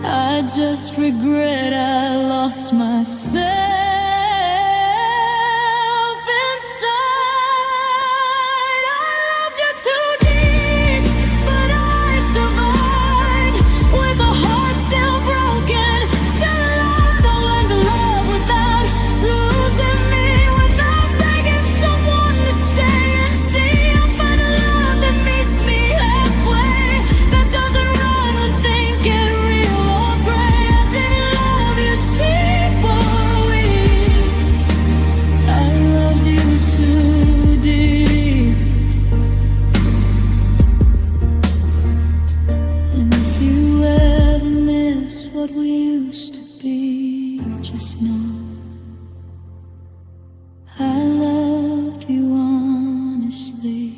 I just regret I lost myself inside. I loved you too deep, but I survived. With a heart still broken, still alive. I learned to love without losing me, without begging someone to stay and see. I'll find a love that meets me halfway, that doesn't run when things get real or gray. I didn't love you cheap or weak. I loved you too deep. And if you ever miss what we used to be, just know I loved you honestly.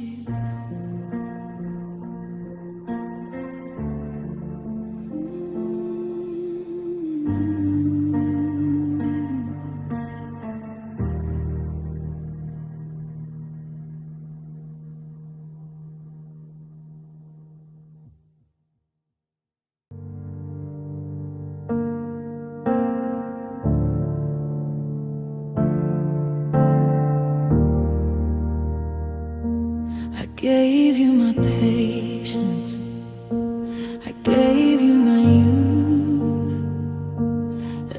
I gave you my patience, I gave you my youth,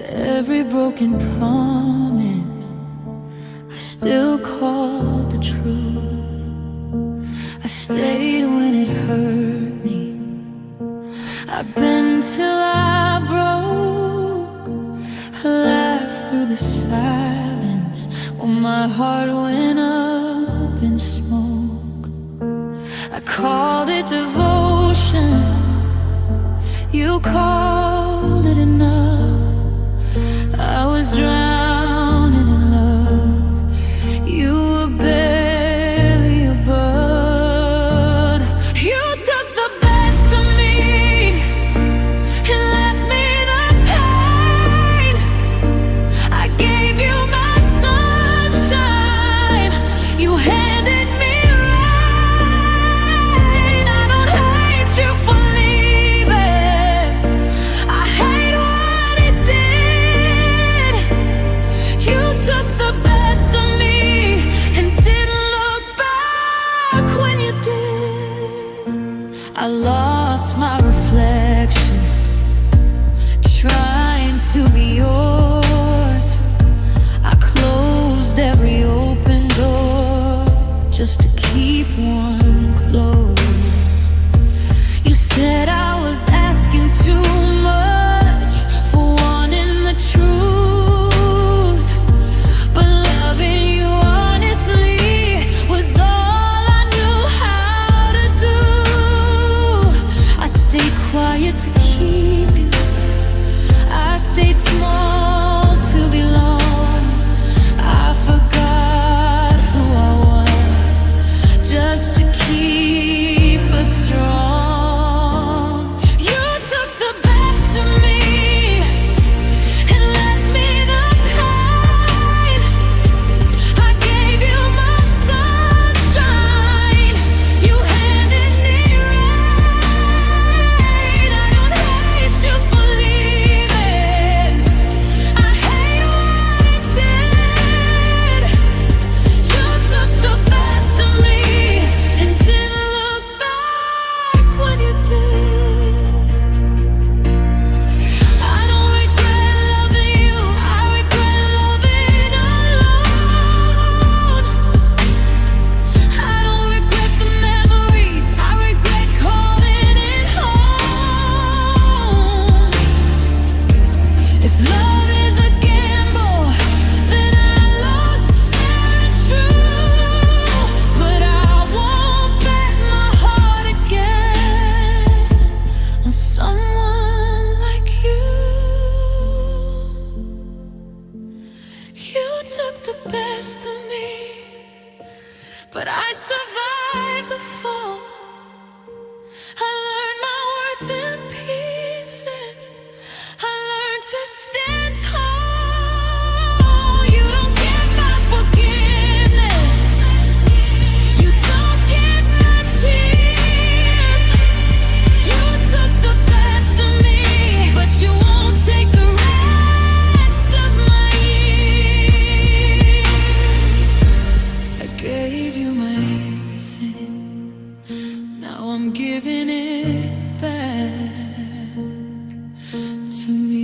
every broken promise I still called the truth. I stayed when it hurt me, I bent till I broke. I laughed through the silence while my heart went up in smoke. I called it devotion, you called it enough. I was drowning in love, you were barely a bud. You took the best of me and left me the pain. I gave you my sunshine, you handed me rain. I don't hate you for leaving, but I survived the fall. I learned my worth in pieces. I learned to stand tall. You don't get my forgiveness. You don't get my tears. You took the best of me, but you won't take the rest of my years. I gave you my everything. Now I'm giving it back to me.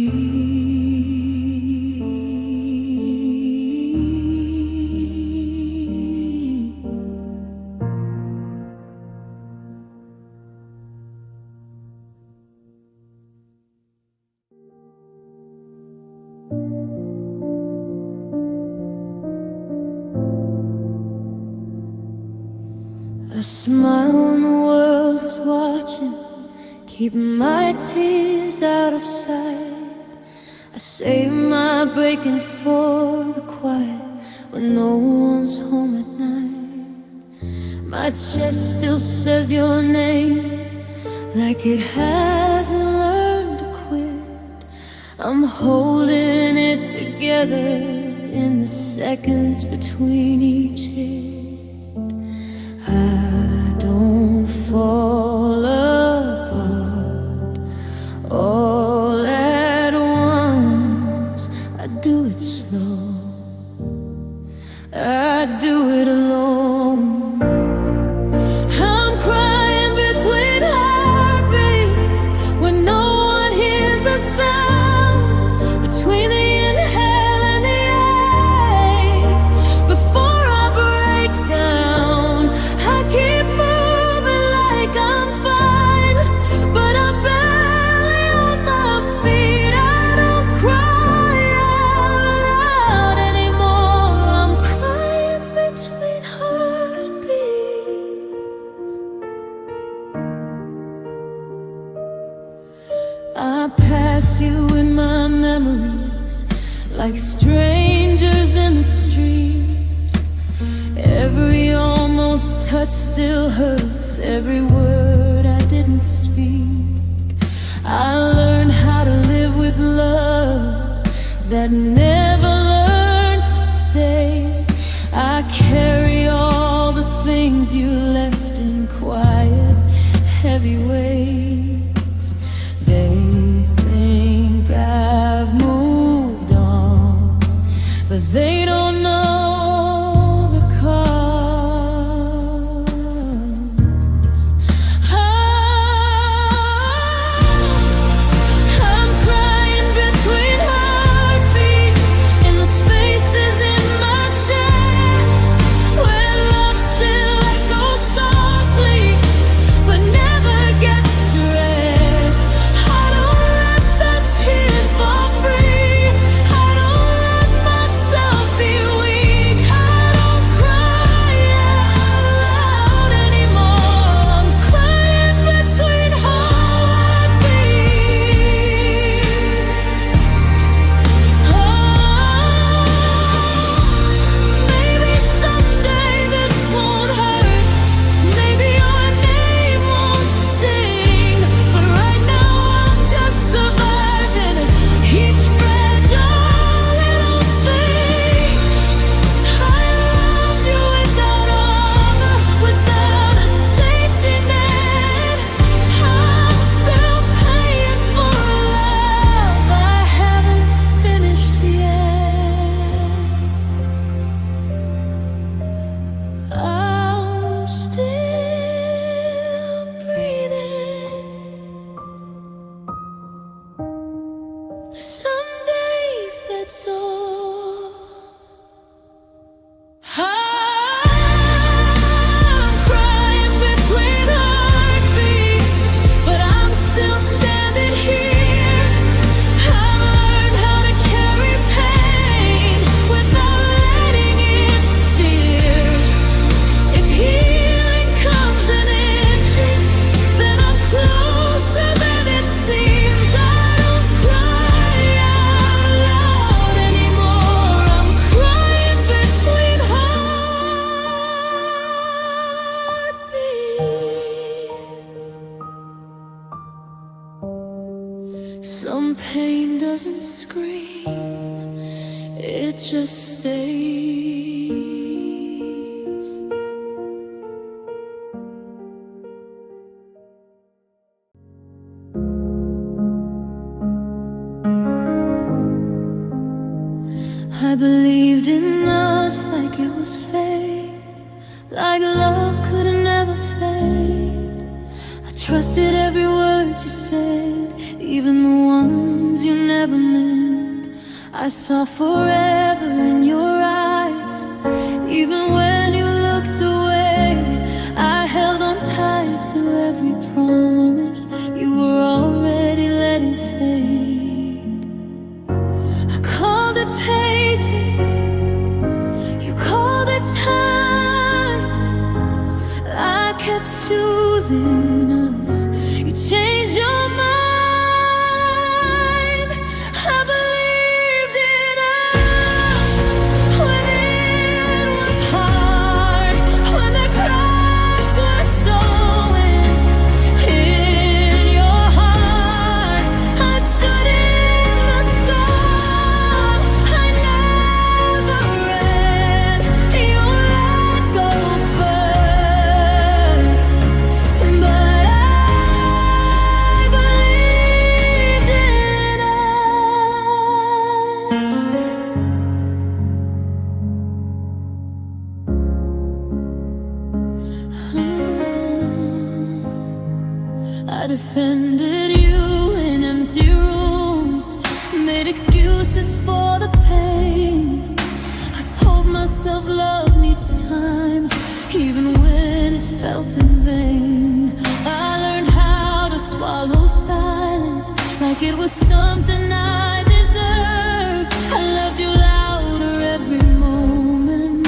I smile when the world is watching, keeping my tears out of sight. I save my breaking for the quiet when no one's home at night. My chest still says your name like it hasn't learned to quit. I'm holding it together in the seconds between each hit. I don't fall apart all at once. I do it slow, I do it alone. I'm crying between heartbeats when no one hears the sound, between the inhale and the exhale. Before I break down, I keep moving like I'm fine, but I'm barely on my feet. I don't cry out loud anymore. I'm crying between heartbeats. I pass you in my memories like strangers in the street. Every almost touch still hurts, every word I didn't speak. I learned how to live with love that never learned to stay. I carry all the things you left in quiet, heavy ways. They think I've moved on, but they don't know the cost. I'm crying between heartbeats in the spaces in my chest where love still echoes softly but never gets to rest. I don't let the tears fall free. I don't let myself be weak. I don't cry out loud anymore. I'm crying between heartbeats. Maybe someday this won't hurt. Maybe your name won't sting. But right now I'm just surviving each fragile little thing. I loved you without armor, without a safety net. I'm still paying for a love I haven't finished yet. I'm still breathing. Some days that's all. I'm crying between heartbeats, but I'm still standing here. I've learned how to carry pain without letting it steer. If healing comes in inches, then I'm closer than it seems. I don't cry out loud anymore. scream, it just stays. I believed in us like it was fate, like love could never fade. I trusted every word you said, even the ones you never meant. I saw forever in your eyes, even when you looked away. I held on tight to every promise you were already letting fade. I called it patience, you called it time. I kept choosing us, you changed your mind. I believed in us when it was hard, when the cracks were showing in your heart. I stood in the storm, I never read your let go first, but I believed in us. I defended you in empty rooms, made excuses for the pain. I told myself love needs time, even when it felt in vain. I learned how to swallow silence like it was something I deserved. I loved you louder every moment,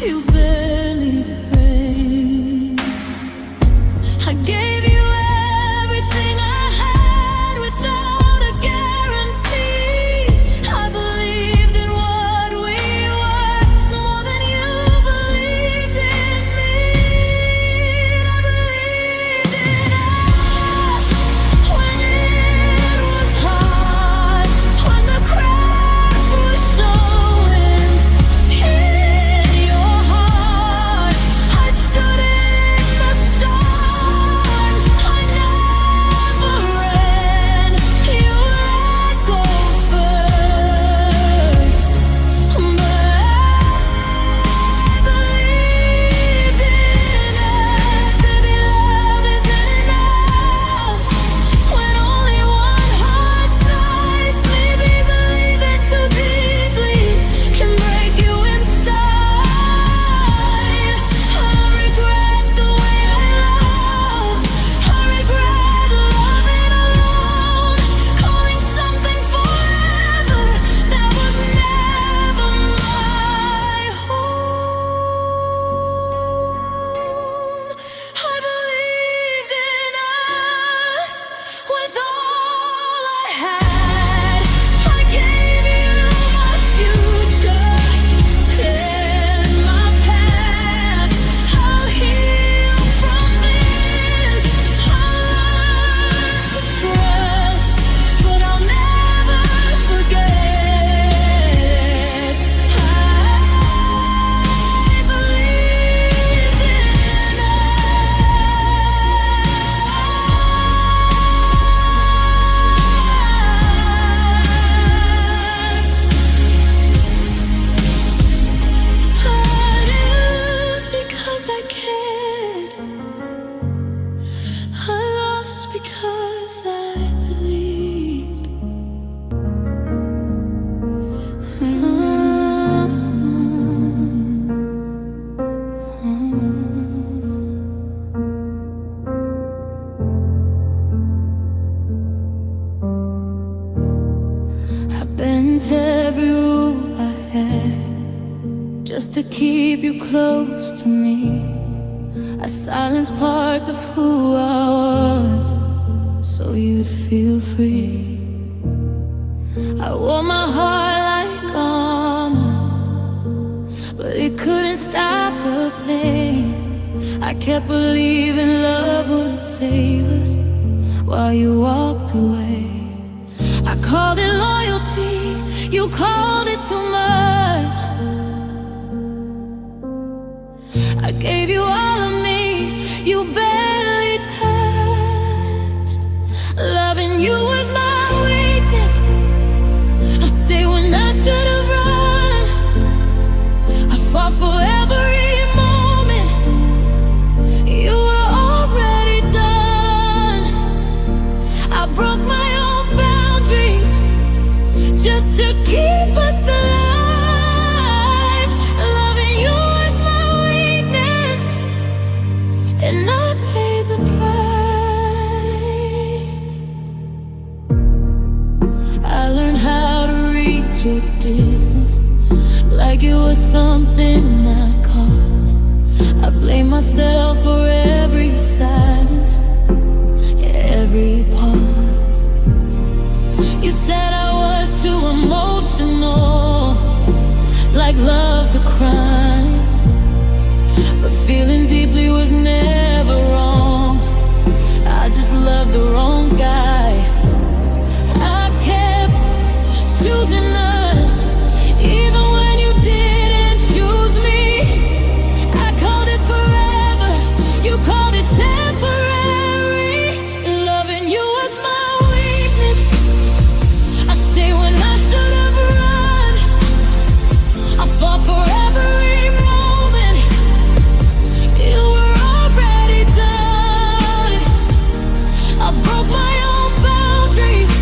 you barely prayed. I gave you everything I had without a guarantee. I believed in what we were more than you believed in me. I believed in us when it was hard, when the cracks were showing in your heart. I stood in the storm, I never ran. You let go first, but I believed in us. Baby, love isn't enough when only one heart flies. Maybe believing too deeply can break you inside. I regret the way I loved, I regret loving alone, calling something forever that was never my home. I believed in us with all I had. I gave you my future and my past. I'll heal from this. I'll learn to trust, but I'll never forget. I believed in us. I lose because I cared, I lost because I believed. I bent every rule I had just to keep you close to me. I silenced parts of who I was so you'd feel free. I wore my heart like armor, but it couldn't stop the pain. I kept believing love would save us while you walked away. I called it loyalty, you called it too much. I gave you all of me, you barely touched. Loving you was my weakness, I stayed when I should have run. I fought for every moment, you were already done. I broke my own boundaries just to keep us alive. Loving you was my weakness, and I paid the price. I learned how to reach your distance like it was something I caused. I blame myself for every silence, every pause. You said I was too emotional, like love's a crime. But feeling deeply was never wrong, I just loved the wrong guy. I kept choosing us, even when you didn't choose me. I called it forever, you called it temporary. Loving you was my weakness, I stayed when I should have run. I fought for every moment, you were already done. I broke my own boundaries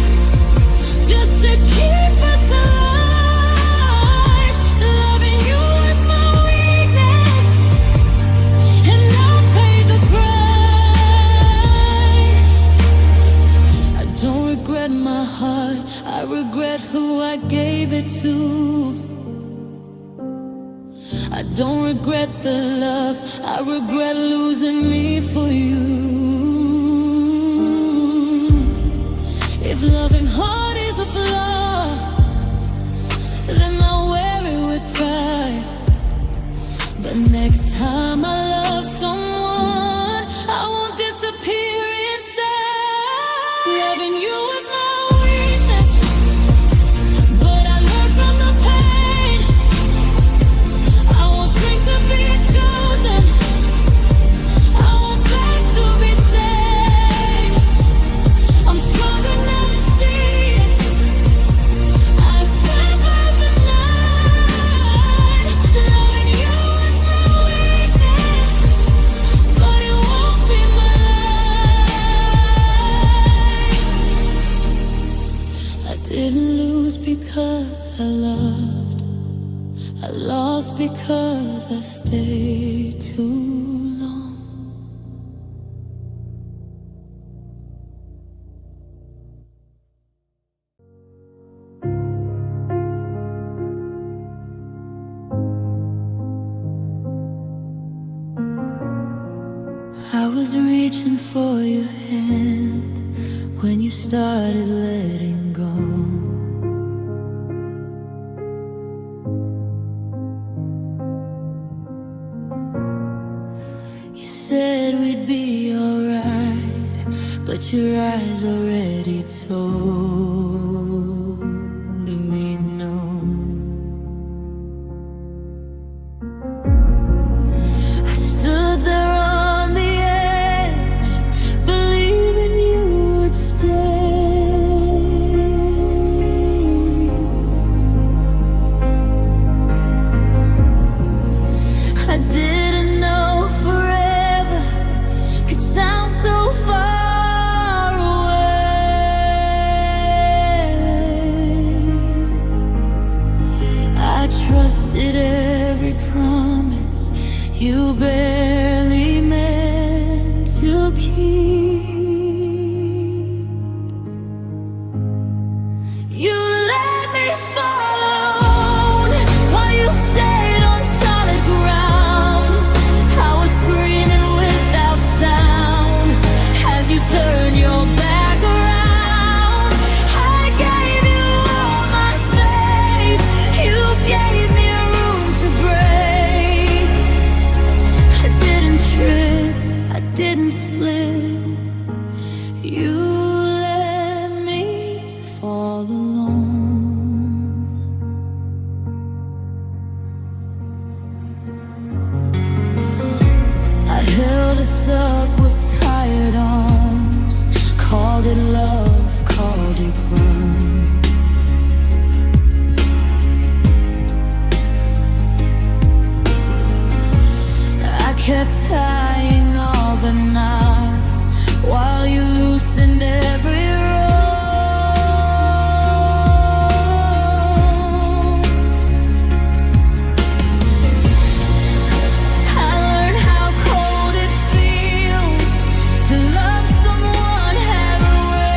just to keep us alive. Loving you was my weakness, and I paid the price. I don't regret my heart, I regret who I gave it to. I don't regret the love, I regret losing me for you. If loving hard is a flaw, then I'll wear it with pride. But next time I love someone, I won't disappear inside. Loving you was my weakness, but I learned from the pain. I won't shrink to be chosen, I won't beg to be saved. I'm stronger now to see it, I survived the night. Loving you is my weakness, but it won't be my life. I didn't lose because I loved, I lost because I stayed too long. I was reaching for your hand when you started letting go. You said we'd be alright, but your eyes already told me no. I stood there on the edge, believing you would stay. I didn't know forever could sound so far away. I trusted every promise you barely meant to keep. You let me fall alone while you stayed on solid ground. I was screaming without sound as you turned your back around. I gave you all my faith, you gave me room to break. I didn't trip, I didn't slip, you let me fall tying all the knots while you loosened every rope. I learned how cold it feels to love someone halfway,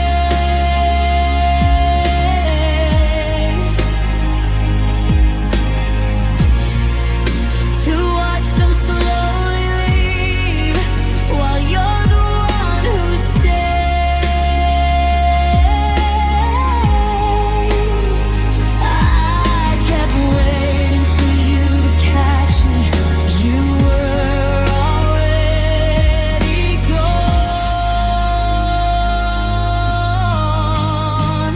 to watch them slowly leave while you're the one who stays. I kept waiting for you to catch me. You were already gone.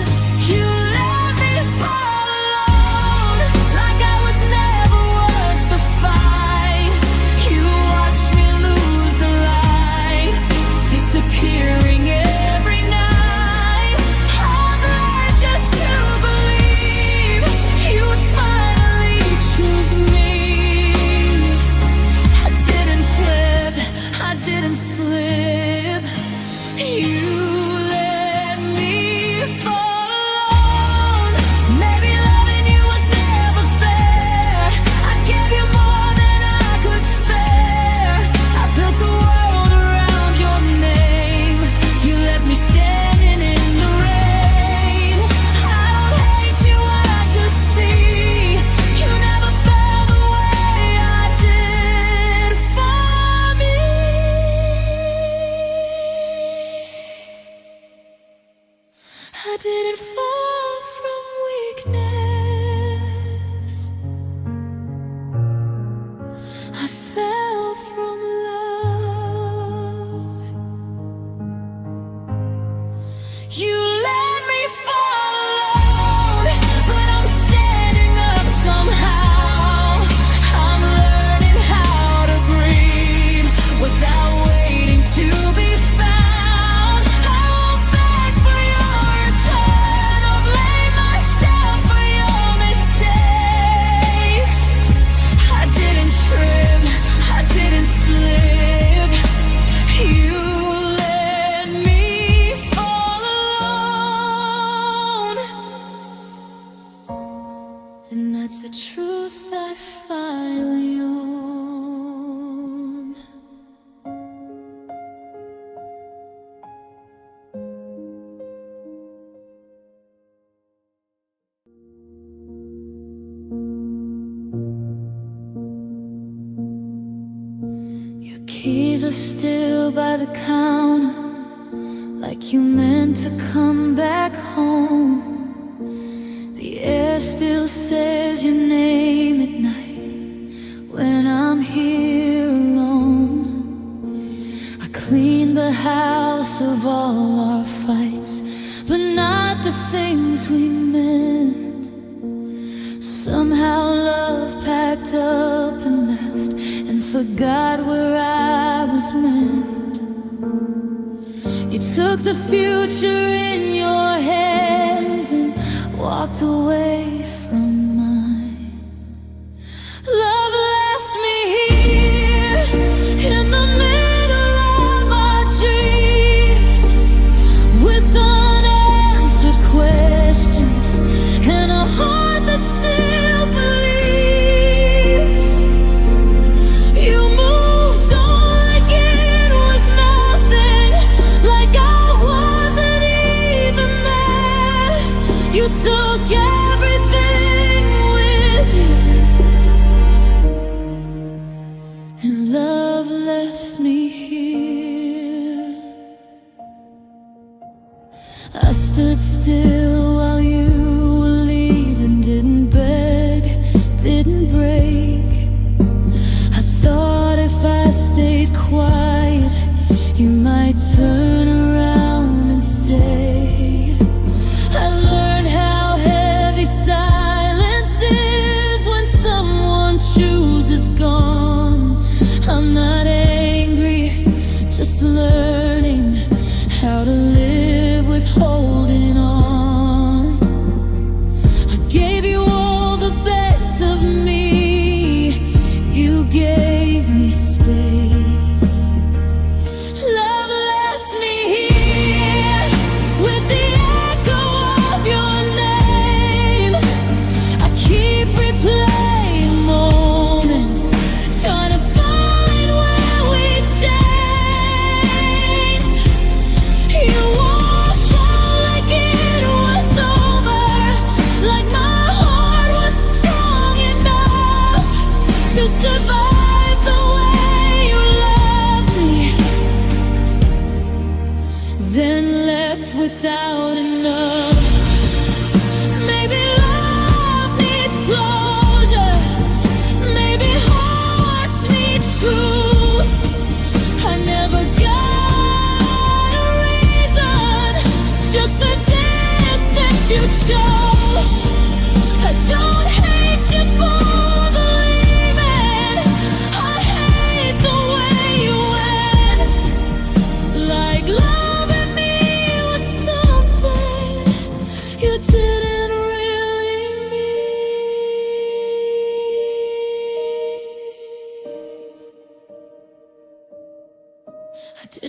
You let me fall alone like I was never worth the fight. You watched me lose the light, disappearing every night. I'd lie just to believe you'd finally choose me. I didn't slip, I didn't slip. You let me fall alone. Maybe loving you was never fair. I gave you more than I could spare. I built a world around your name. You left me standing in the rain. I don't hate you, I just see you never felt the way I did for me. I didn't fall from weakness, I fell from love. You let me fall alone, but I'm standing up somehow. I'm learning how to breathe without waiting to be found. I won't beg for your return or blame myself for your mistakes. I didn't trip, I didn't slip. You let me fall alone, and that's the truth I finally own. Your keys are still by the counter, like you meant to come back home. The air still says your name at night when I'm here alone. I cleaned the house of all our fights, but not the things we meant. Somehow love packed up and left and forgot where I was meant. You took the future in your hands and walked away from mine. Love left me here in the middle of our dreams, with unanswered questions and a heart that still believes. You moved on like it was nothing, like I wasn't even there. You took everything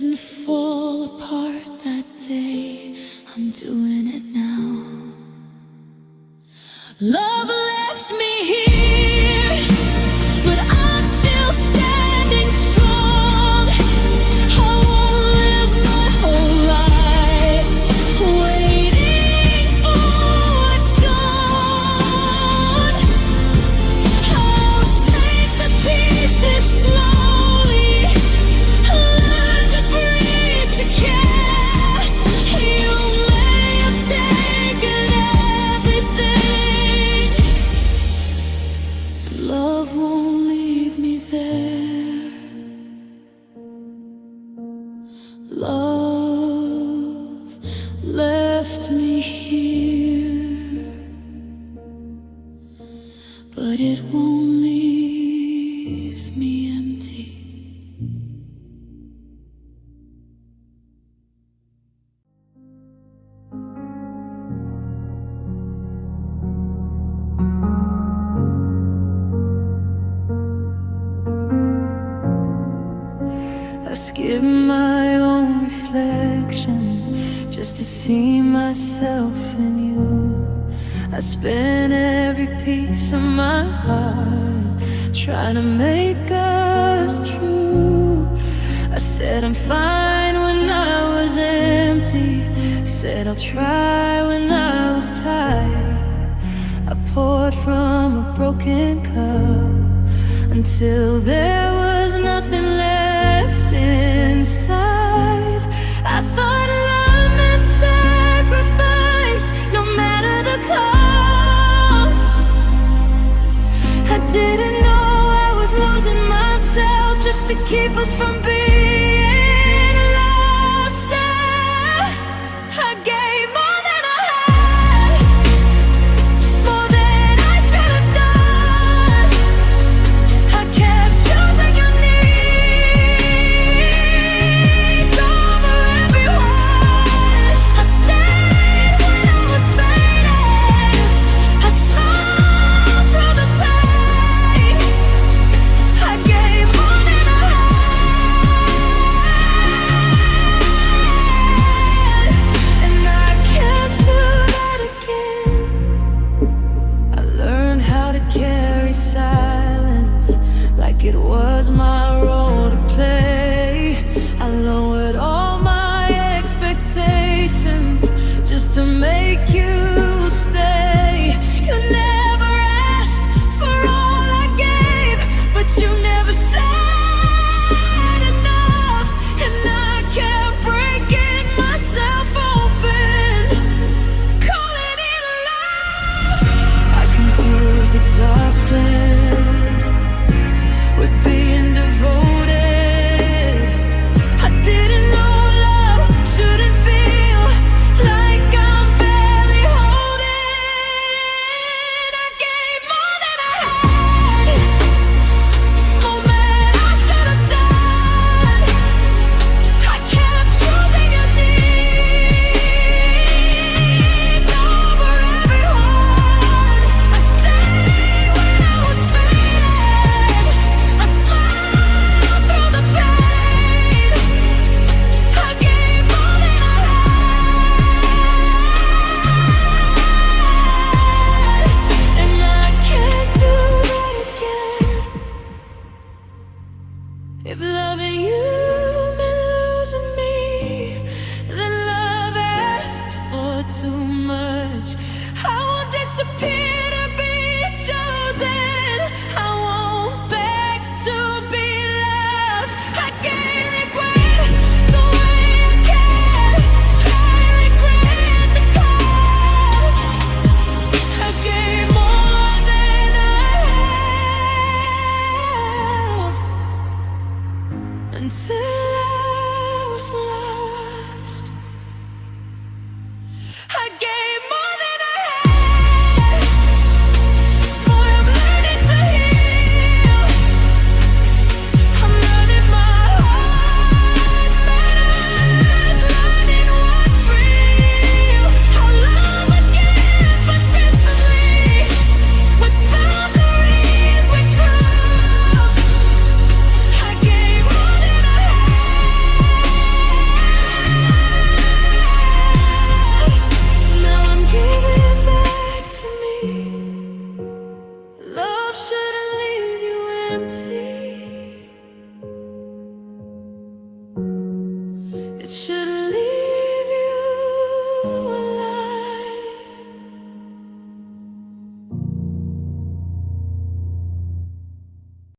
didn't fall apart that day, I'm doing it now. Love left me here, but I'm still standing strong. I won't live my whole life waiting for what's gone. I'll take the pieces slowly, learn to breathe, to care. You may have taken everything, love won't leave me there. Love left me here, but it won't leave me empty. I skip my own reflection just to see myself in you. I spent every piece of my heart trying to make us true. I said I'm fine when I was empty, said I'll try when I was tired. I poured from a broken cup until there was nothing left inside. I thought love meant sacrifice, no matter the cost. I didn't know I was losing myself just to keep us from being lost. I gave more than I had, more than I should have done. I kept choosing your needs over everyone. I stayed when I was fading. I smiled through the pain. I gave more than I had, and I can't do that again. I learned how to carry silence like it was my role to play. I lowered all my expectations just to make you stay. You never asked for all I gave, but you never said enough, and I kept breaking myself open, calling it love. I confused, exhausted with being devoted. I didn't know love shouldn't feel like I'm barely holding. I gave more than I had. Oh man, I should have done. I kept choosing your needs over everyone. I stayed when I was fading. It should